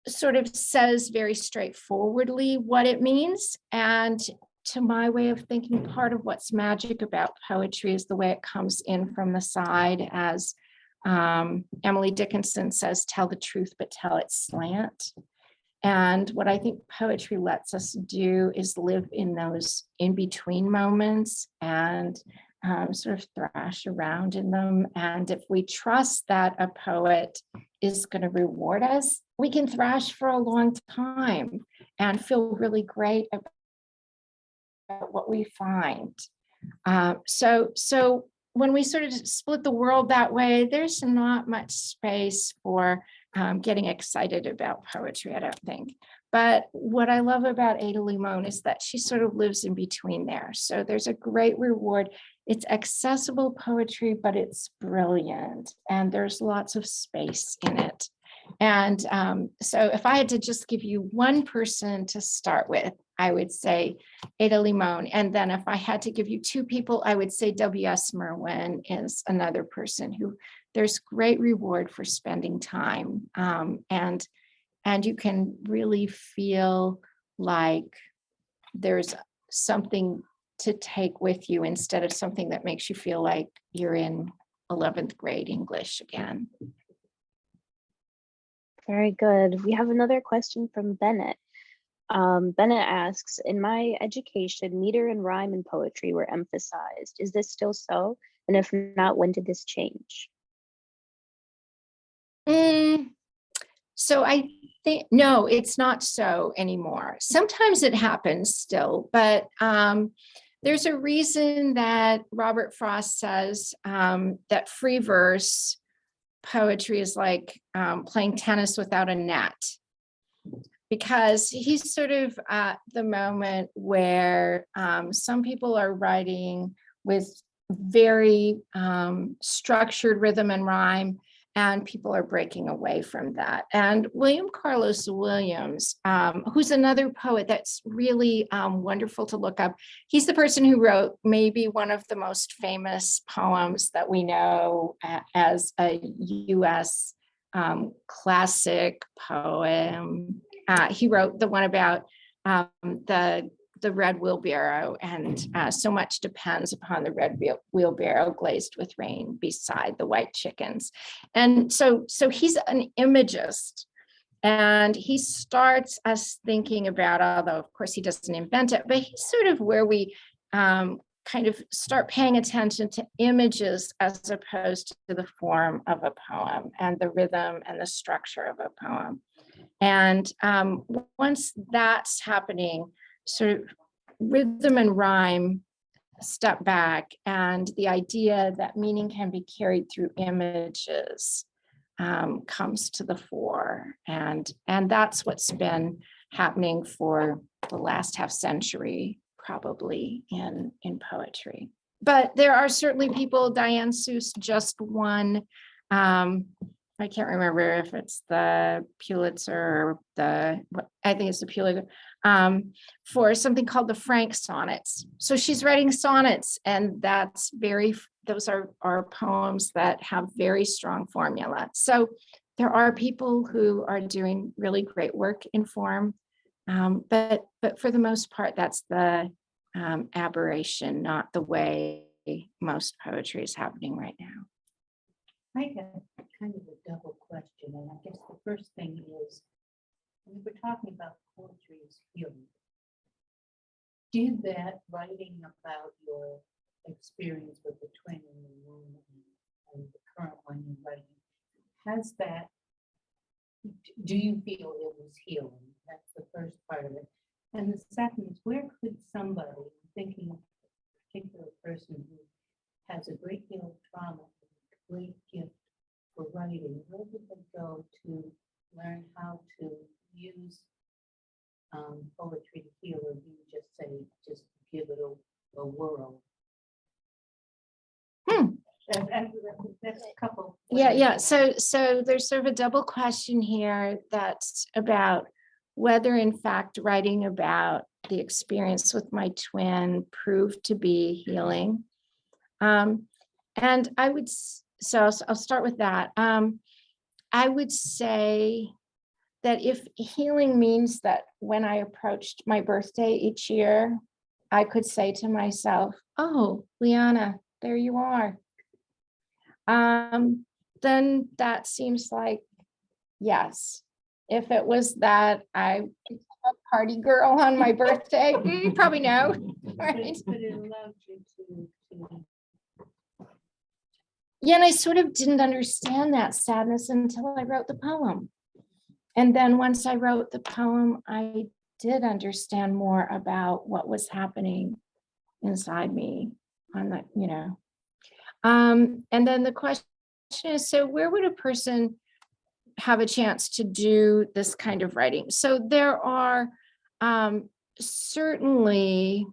sort of says very straightforwardly what it means. And to my way of thinking, part of what's magic about poetry is the way it comes in from the side, as Emily Dickinson says, tell the truth, but tell it slant. And what I think poetry lets us do is live in those in-between moments and sort of thrash around in them. And if we trust that a poet is going to reward us, we can thrash for a long time and feel really great about what we find. So when we sort of split the world that way, there's not much space for getting excited about poetry, I don't think. But what I love about Ada Limon is that she sort of lives in between there. So there's a great reward. It's accessible poetry, but it's brilliant. And there's lots of space in it. And so if I had to just give you one person to start with, I would say Ada Limon. And then if I had to give you two people, I would say W.S. Merwin is another person who there's great reward for spending time. And you can really feel like there's something to take with you instead of something that makes you feel like you're in 11th grade English again. Very good. We have another question from Bennett. Bennett asks, in my education, meter and rhyme in poetry were emphasized. Is this still so? And if not, when did this change? So I think, no, it's not so anymore. Sometimes it happens still, but there's a reason that Robert Frost says that free verse poetry is like playing tennis without a net, because he's sort of at the moment where some people are writing with very structured rhythm and rhyme, and people are breaking away from that. And William Carlos Williams, who's another poet that's really wonderful to look up. He's the person who wrote maybe one of the most famous poems that we know as a US classic poem. He wrote the one about the red wheelbarrow, and so much depends upon the red wheelbarrow glazed with rain beside the white chickens. And so he's an imagist, and he starts us thinking about, although of course he doesn't invent it, but he's sort of where we kind of start paying attention to images as opposed to the form of a poem and the rhythm and the structure of a poem. And once that's happening, sort of rhythm and rhyme step back, and the idea that meaning can be carried through images comes to the fore. And that's what's been happening for the last half century, probably in poetry. But there are certainly people, Diane Seuss just won, I can't remember if it's the Pulitzer or I think it's the Pulitzer, for something called the Frank Sonnets. So she's writing sonnets, and those are poems that have very strong formula. So there are people who are doing really great work in form, but for the most part, that's the aberration, not the way most poetry is happening right now. I have kind of a double question, and I guess the first thing is, we were talking about poetry as healing. did that writing about your experience with the twin in the womb and the current one you're writing, has that, do you feel it was healing? That's the first part of it. And the second is, where could somebody, thinking of a particular person who has a great deal of trauma, a great gift for writing, where would they go to learn how to use poetry to heal, or do you just say, just give it a whirl? That's a couple. Yeah. So there's sort of a double question here that's about whether in fact writing about the experience with my twin proved to be healing. And I would, so I'll start with that. I would say that if healing means that when I approached my birthday each year, I could say to myself, oh, Liana, there you are. Then that seems like, yes. If it was that I became a party girl on my birthday, probably no. Right? But it allowed you to Yeah, and I sort of didn't understand that sadness until I wrote the poem. And then once I wrote the poem, I did understand more about what was happening inside me on the, you know. And then the question is, so where would a person have a chance to do this kind of writing? So there are certainly,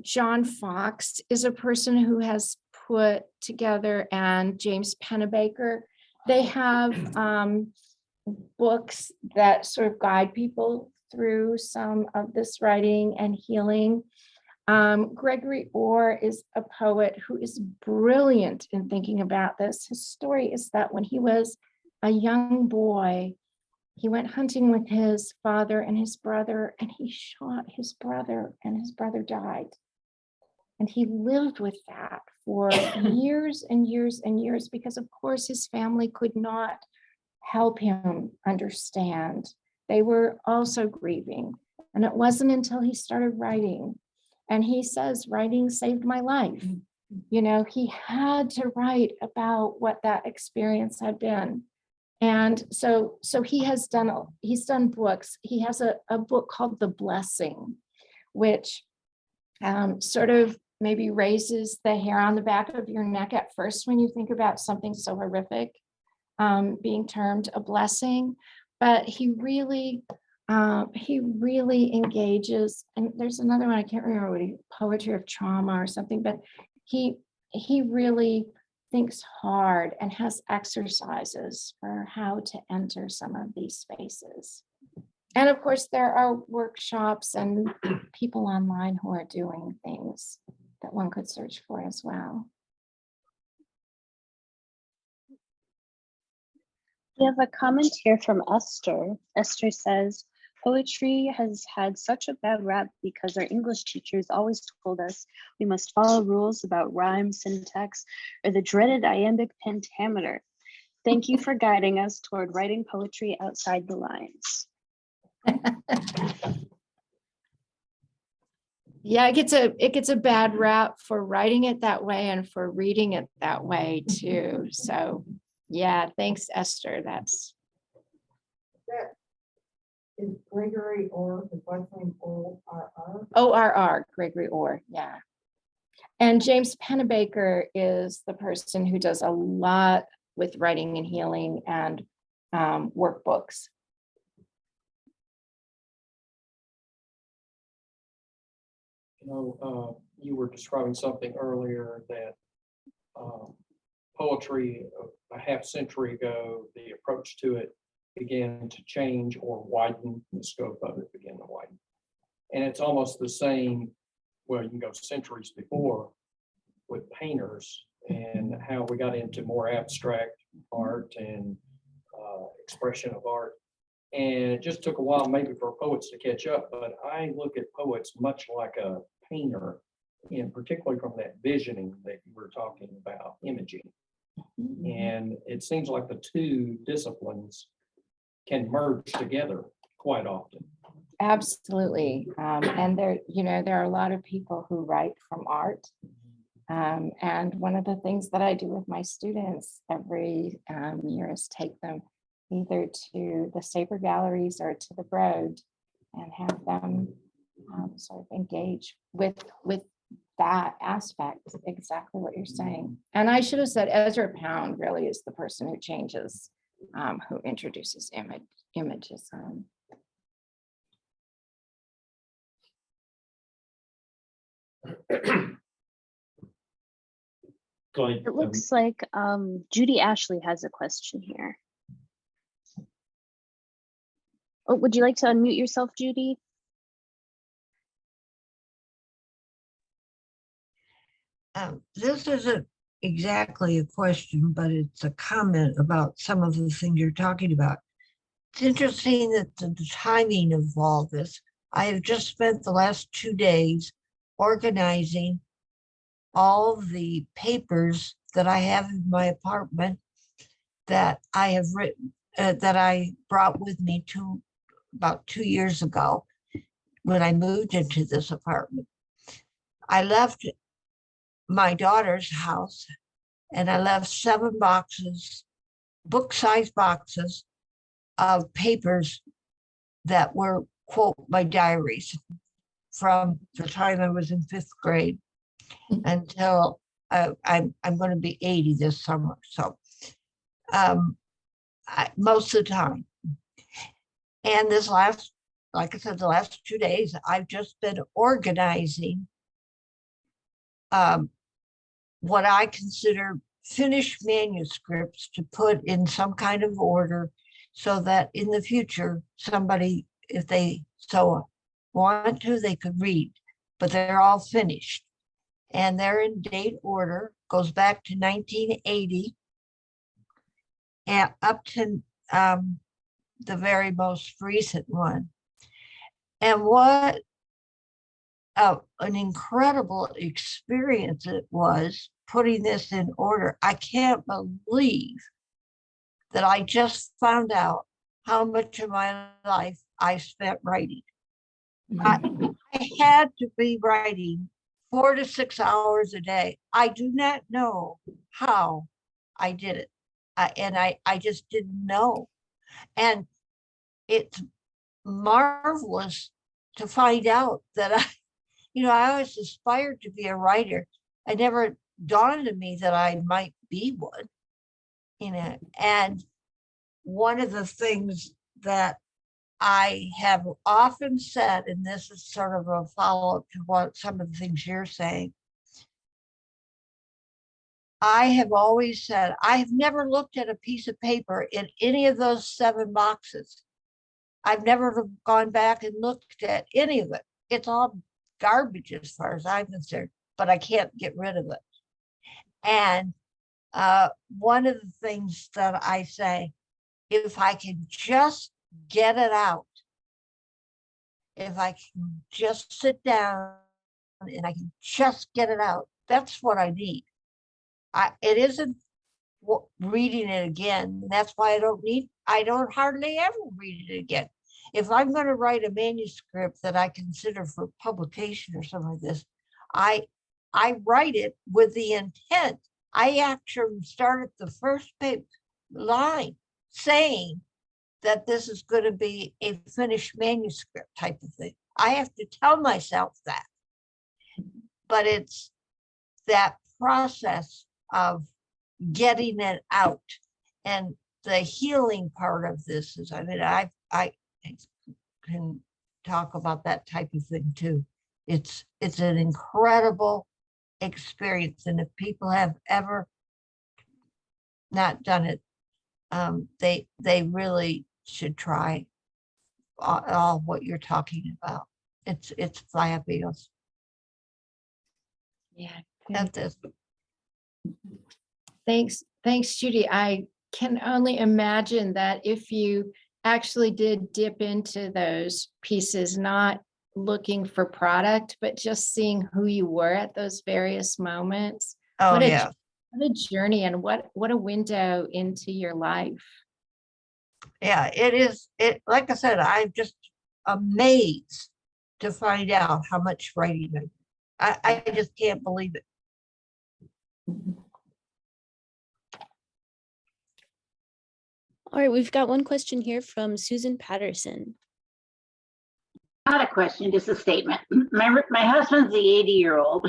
John Fox is a person who has put together, and James Pennebaker, they have books that sort of guide people through some of this writing and healing. Gregory Orr is a poet who is brilliant in thinking about this. His story is that when he was a young boy, he went hunting with his father and his brother, and he shot his brother, and his brother died. And he lived with that for years and years and years, because of course his family could not help him understand. They were also grieving. And it wasn't until he started writing, and he says, writing saved my life. You know, he had to write about what that experience had been. And so he's done books. He has a book called The Blessing, which sort of maybe raises the hair on the back of your neck at first when you think about something so horrific being termed a blessing. But he really engages, and there's another one, I can't remember what Poetry of Trauma or something, but he really thinks hard and has exercises for how to enter some of these spaces. And of course, there are workshops and people online who are doing things that one could search for as well. We have a comment here from Esther. Esther says, poetry has had such a bad rap because our English teachers always told us we must follow rules about rhyme, syntax, or the dreaded iambic pentameter. Thank you for guiding us toward writing poetry outside the lines. Yeah, it gets a bad rap for writing it that way and for reading it that way too. So yeah, thanks, Esther. That's That is Gregory Orr, the last name O-R-R. ORR, Gregory Orr, yeah. And James Pennebaker is the person who does a lot with writing and healing and workbooks. You know, you were describing something earlier that poetry a half century ago, the approach to it began to change or widen, the scope of it began to widen. And it's almost the same, well, you can go centuries before with painters and how we got into more abstract art and expression of art. And it just took a while maybe for poets to catch up, but I look at poets much like a painter, and particularly from that visioning that you were talking about, imaging. And it seems like the two disciplines can merge together quite often. Absolutely. And there, there are a lot of people who write from art. And one of the things that I do with my students every year is take them either to the Sabre galleries or to the Broad and have them sort of engage with that aspect, exactly what you're saying. And I should have said Ezra Pound really is the person who changes, who introduces images. It looks like Judy Ashley has a question here. Oh, would you like to unmute yourself, Judy? This isn't exactly a question, but it's a comment about some of the things you're talking about. It's interesting that the timing of all this. I have just spent the last 2 days organizing all the papers that I have in my apartment that I have written, that I brought with me to about 2 years ago when I moved into this apartment. I left my daughter's house and I left 7 boxes, book-sized boxes of papers that were, quote, my diaries from the time I was in 5th grade until I'm going to be 80 this summer. So most of the time. And this last, like I said, the last 2 days, I've just been organizing what I consider finished manuscripts to put in some kind of order so that in the future, somebody, if they so want to, they could read, but they're all finished. And they're in date order, goes back to 1980 and up to the very most recent one. And what an incredible experience it was putting this in order. I can't believe that I just found out how much of my life I spent writing. I had to be writing 4 to 6 hours a day. I do not know how I did it. And I just didn't know. And it's marvelous to find out that I always aspired to be a writer. It never dawned on me that I might be one, and one of the things that I have often said, and this is sort of a follow-up to what some of the things you're saying, I have always said, I have never looked at a piece of paper in any of those 7 boxes. I've never gone back and looked at any of it. It's all garbage as far as I'm concerned, but I can't get rid of it. And one of the things that I say, if I can just get it out, if I can just sit down and I can just get it out, that's what I need. It isn't reading it again. That's why I don't hardly ever read it again. If I'm going to write a manuscript that I consider for publication or something like this, I write it with the intent. I actually started the first line saying that this is going to be a finished manuscript type of thing. I have to tell myself that. But it's that process of getting it out. And the healing part of this is, I can talk about that type of thing too. It's an incredible experience. And if people have ever not done it, they really should try all what you're talking about. It's fabulous. Yeah. At this. Thanks, Judy. I can only imagine that if you actually did dip into those pieces, not looking for product, but just seeing who you were at those various moments. Oh, what yeah. What a journey, and what a window into your life. Yeah, it is. Like I said, I've just amazed to find out how much writing I just can't believe it. All right, we've got one question here from Susan Patterson. Not a question, just a statement. My husband's the 80-year-old.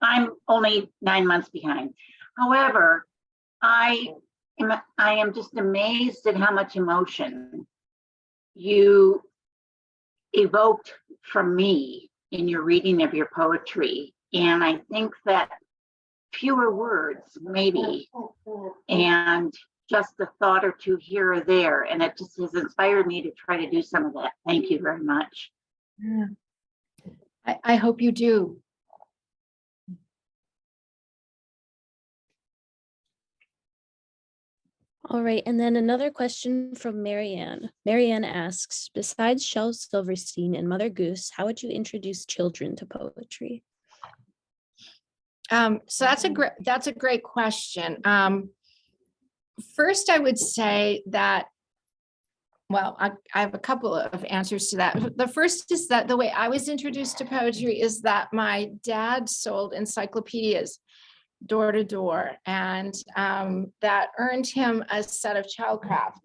I'm only 9 months behind. However, I am just amazed at how much emotion you evoked from me in your reading of your poetry. And I think that fewer words, maybe, and just a thought or two here or there. And it just has inspired me to try to do some of that. Thank you very much. Yeah. I hope you do. All right, and then another question from Marianne. Marianne asks, besides Shel Silverstein and Mother Goose, how would you introduce children to poetry? So that's a great question. First, I would say that, well, I have a couple of answers to that. The first is that the way I was introduced to poetry is that my dad sold encyclopedias door to door, and that earned him a set of childcraft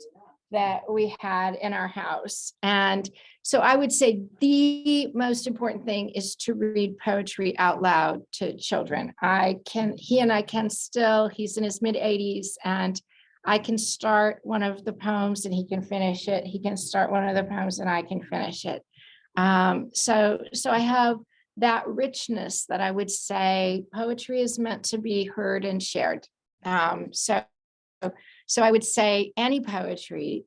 that we had in our house. And so I would say the most important thing is to read poetry out loud to children. He and I can still, he's in his mid-80s, and I can start one of the poems and he can finish it. He can start one of the poems and I can finish it. So I have that richness that I would say poetry is meant to be heard and shared. So I would say any poetry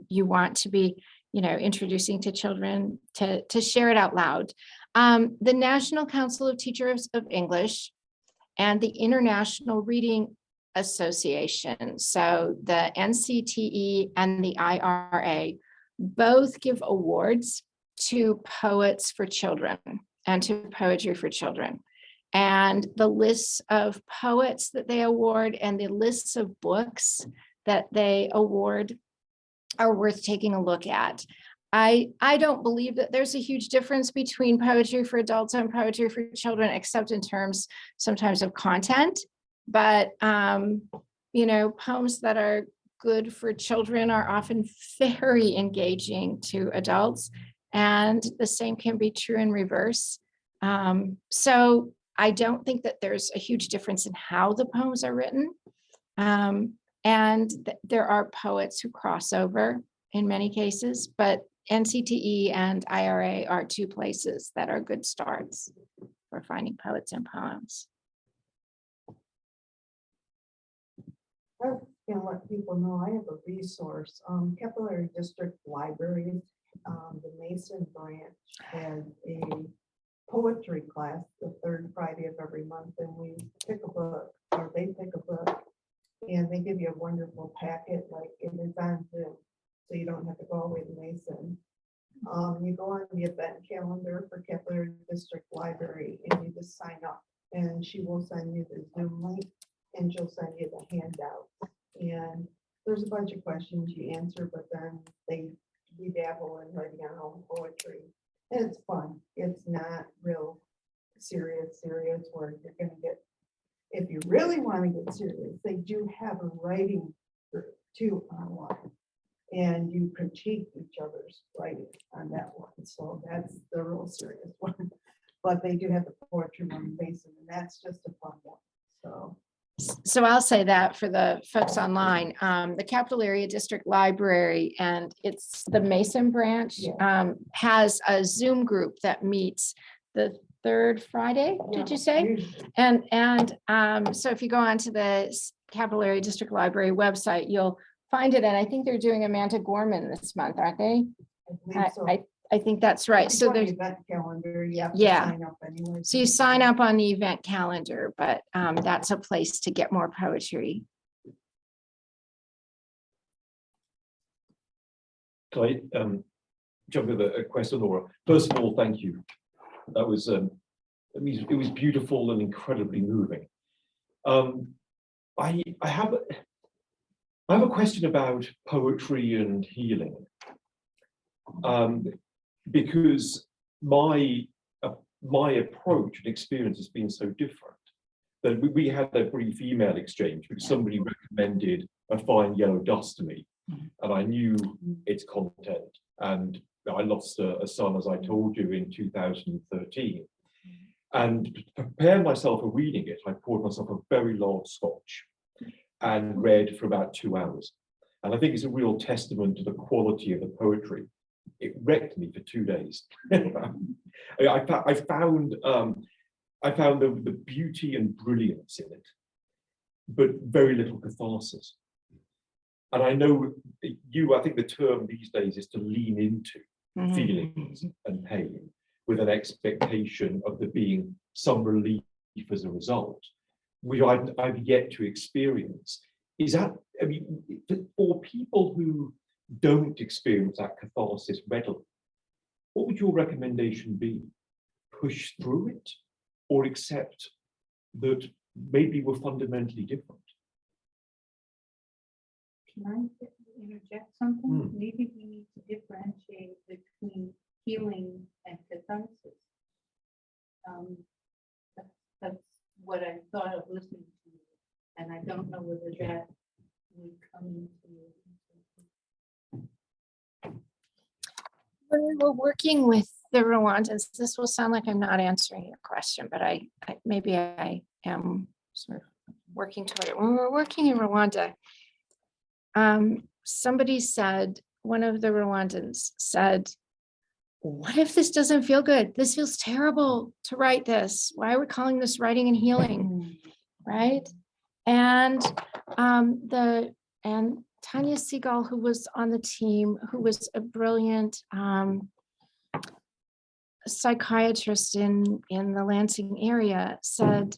you want to be, introducing to children to share it out loud. The National Council of Teachers of English and the International Reading Association, so the NCTE and the IRA, both give awards to poets for children and to poetry for children. And the lists of poets that they award and the lists of books that they award are worth taking a look at. I don't believe that there's a huge difference between poetry for adults and poetry for children, except in terms sometimes of content. But, poems that are good for children are often very engaging to adults. And the same can be true in reverse. So I don't think that there's a huge difference in how the poems are written. There are poets who cross over in many cases, but NCTE and IRA are two places that are good starts for finding poets and poems. I can let people know I have a resource, Capillary District Library, the Mason branch has a poetry class the third Friday of every month, and we pick a book, or they pick a book, and they give you a wonderful packet, like it is on Zoom, so you don't have to go all the way to Mason. You go on the event calendar for Capillary District Library and you just sign up, and she will send you the Zoom link and she'll send you the handout. And there's a bunch of questions you answer, but then we dabble in writing our own poetry. And it's fun. It's not real serious where you're gonna get, if you really want to get serious, they do have a writing group too online. And you critique each other's writing on that one. So that's the real serious one. But they do have the poetry one Mason, and that's just a fun one. So I'll say that for the folks online, the Capital Area District Library, and it's the Mason branch, has a Zoom group that meets the third Friday, did you say? And so if you go onto the Capital Area District Library website, you'll find it. And I think they're doing Amanda Gorman this month, aren't they? I think that's right. So there's event calendar, yeah. Sign up anyway. So you sign up on the event calendar, but that's a place to get more poetry. Can I jump with a question, Laura? First of all, thank you. That was, it was beautiful and incredibly moving. I have a question about poetry and healing. because my approach and experience has been so different that we had a brief email exchange because somebody recommended A Fine Yellow Dust to me, and I knew its content. And I lost a son, as I told you, in 2013. And to prepare myself for reading it, I poured myself a very large scotch and read for about 2 hours. And I think it's a real testament to the quality of the poetry. It wrecked me for 2 days. I found the beauty and brilliance in it, but very little catharsis. And I know I think the term these days is to lean into feelings and pain with an expectation of there being some relief as a result, which I've yet to experience. Is that, I mean, for people who don't experience that catharsis readily, what would your recommendation be? Push through it or accept that maybe we're fundamentally different? Can I interject something? Maybe we need to differentiate between healing and catharsis. That's what I thought of listening to you, and I don't know whether that would come into. When we were working with the Rwandans, this will sound like I'm not answering your question, but maybe I am sort of working toward it. When we were working in Rwanda, somebody said, one of the Rwandans said, what if this doesn't feel good? This feels terrible to write this. Why are we calling this writing and healing? Right? And Tanya Seagal, who was on the team, who was a brilliant psychiatrist in the Lansing area, said,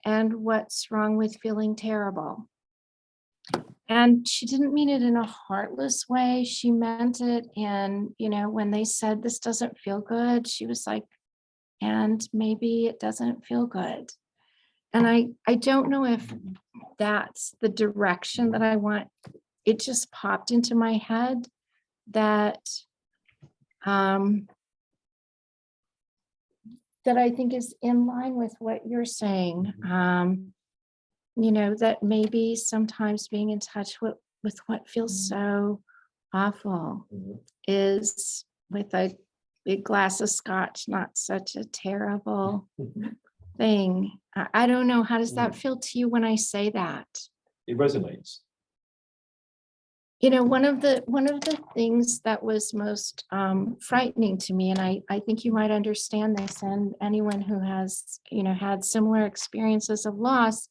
and what's wrong with feeling terrible? And she didn't mean it in a heartless way. She meant it in, when they said this doesn't feel good, she was like, and maybe it doesn't feel good. And I don't know if that's the direction that I want. It just popped into my head that that I think is in line with what you're saying. That maybe sometimes being in touch with what feels so awful is with a big glass of scotch, not such a terrible thing. I don't know. How does that feel to you when I say that? It resonates. One of the things that was most frightening to me, and I think you might understand this, and anyone who has, had similar experiences of loss,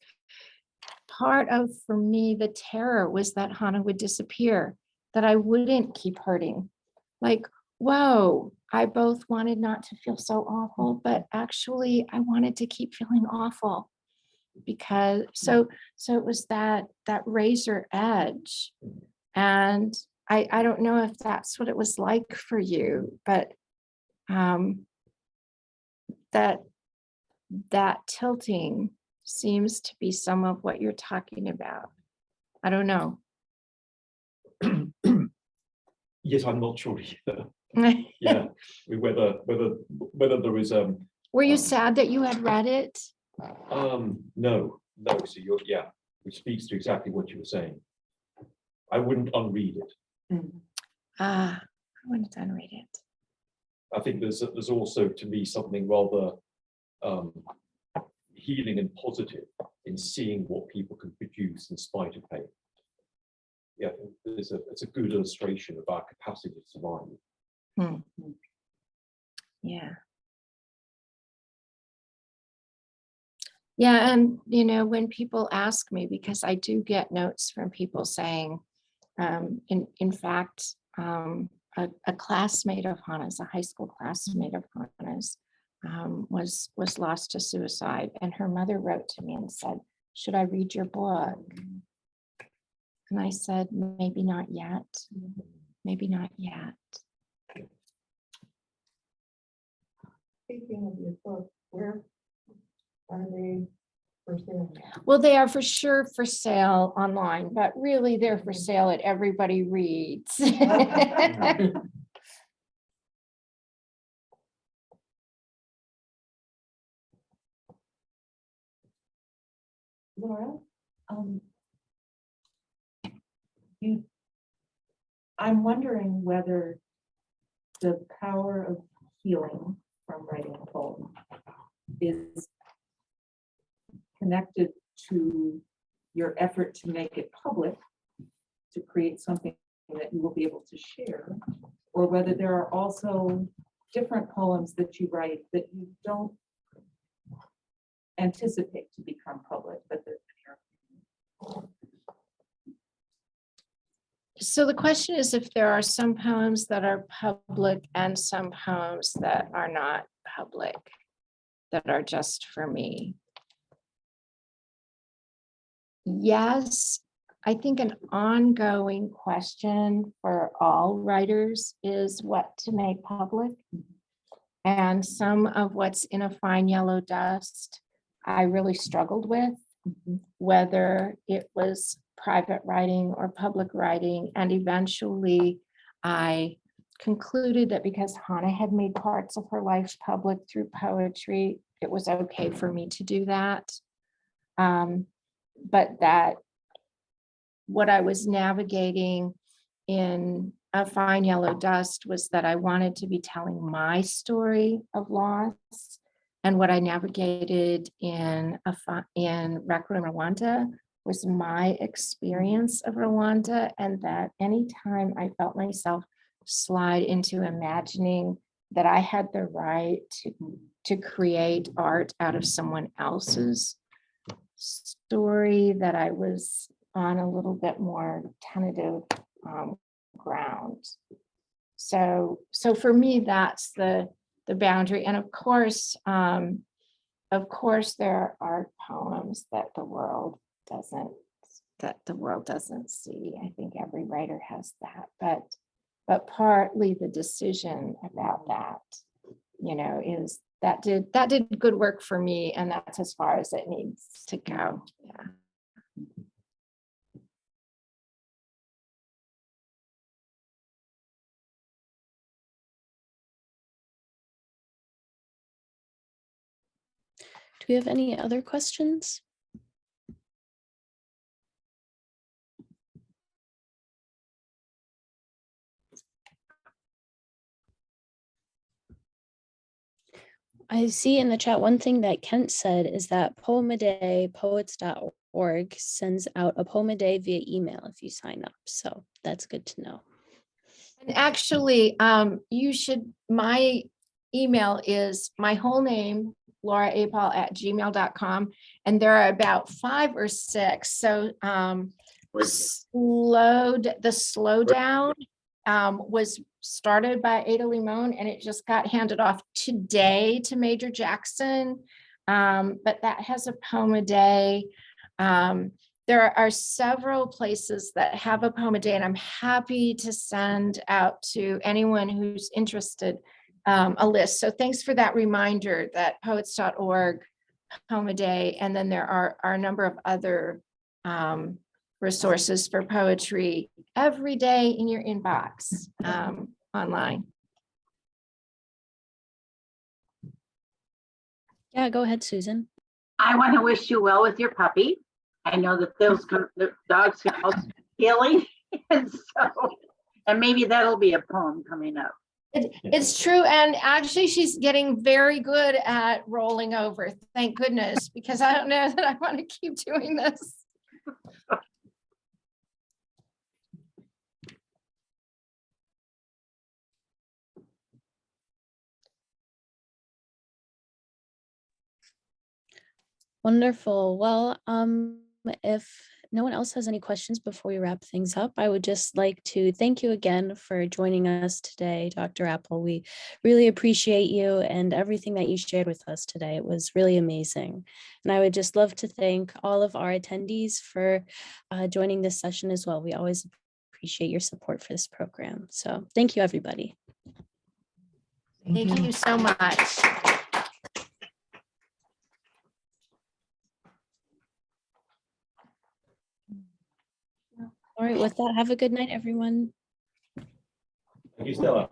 part of, for me, the terror was that Hannah would disappear, that I wouldn't keep hurting. Like, whoa, I both wanted not to feel so awful, but actually I wanted to keep feeling awful. Because so it was that razor edge. And I don't know if that's what it was like for you, but that tilting seems to be some of what you're talking about. I don't know. Yes, I'm not sure either. Yeah, whether there is Were you sad that you had read it? No. So which speaks to exactly what you were saying. I wouldn't unread it. I wouldn't unread it. I think there's also, to me, something rather healing and positive in seeing what people can produce in spite of pain. Yeah, it's a good illustration of our capacity to survive. Yeah. Yeah, and when people ask me, because I do get notes from people saying, in fact, a classmate of Hannah's, a high school classmate of Hannah's, was lost to suicide, and her mother wrote to me and said, should I read your book? And I said, maybe not yet. Maybe not yet. Speaking of your book, where are they for sale? Well, they are for sure for sale online, but really they're for sale at Everybody Reads. Laura, I'm wondering whether the power of healing from writing a poem is connected to your effort to make it public, to create something that you will be able to share, or whether there are also different poems that you write that you don't anticipate to become public, but that So the question is if there are some poems that are public and some poems that are not public, that are just for me. Yes, I think an ongoing question for all writers is what to make public. And some of what's in a fine yellow dust, I really struggled with, whether it was private writing or public writing. And eventually I concluded that because Hannah had made parts of her life public through poetry, it was okay for me to do that. But that what I was navigating in a fine yellow dust was that I wanted to be telling my story of loss. And what I navigated in Rec Room Rwanda was my experience of Rwanda, and that anytime I felt myself slide into imagining that I had the right to create art out of someone else's story, that I was on a little bit more tentative ground. So for me, that's the boundary. And of course, there are poems that the world doesn't see. I think every writer has that, but partly the decision about that, is that did good work for me, and that's as far as it needs to go. Yeah. Do we have any other questions? I see in the chat, one thing that Kent said is that Poem-A-Day, poets.org sends out a poem a day via email if you sign up. So that's good to know. And actually, my email is my whole name, lauraapol@gmail.com. And there are about 5 or 6. So the slowdown was started by Ada Limon, and it just got handed off today to Major Jackson. But that has a poem a day. There are several places that have a poem a day, and I'm happy to send out to anyone who's interested a list. So thanks for that reminder that poets.org, poem a day, and then there are a number of other resources for poetry every day in your inbox online. Yeah, go ahead, Susan. I want to wish you well with your puppy. I know that the dogs can help healing, and maybe that'll be a poem coming up. It's true, and actually she's getting very good at rolling over, thank goodness, because I don't know that I want to keep doing this. Wonderful. Well, if no one else has any questions before we wrap things up, I would just like to thank you again for joining us today, Dr. Apol. We really appreciate you and everything that you shared with us today. It was really amazing. And I would just love to thank all of our attendees for joining this session as well. We always appreciate your support for this program. So thank you, everybody. Thank you so much. All right, with that, have a good night, everyone. Thank you, Stella.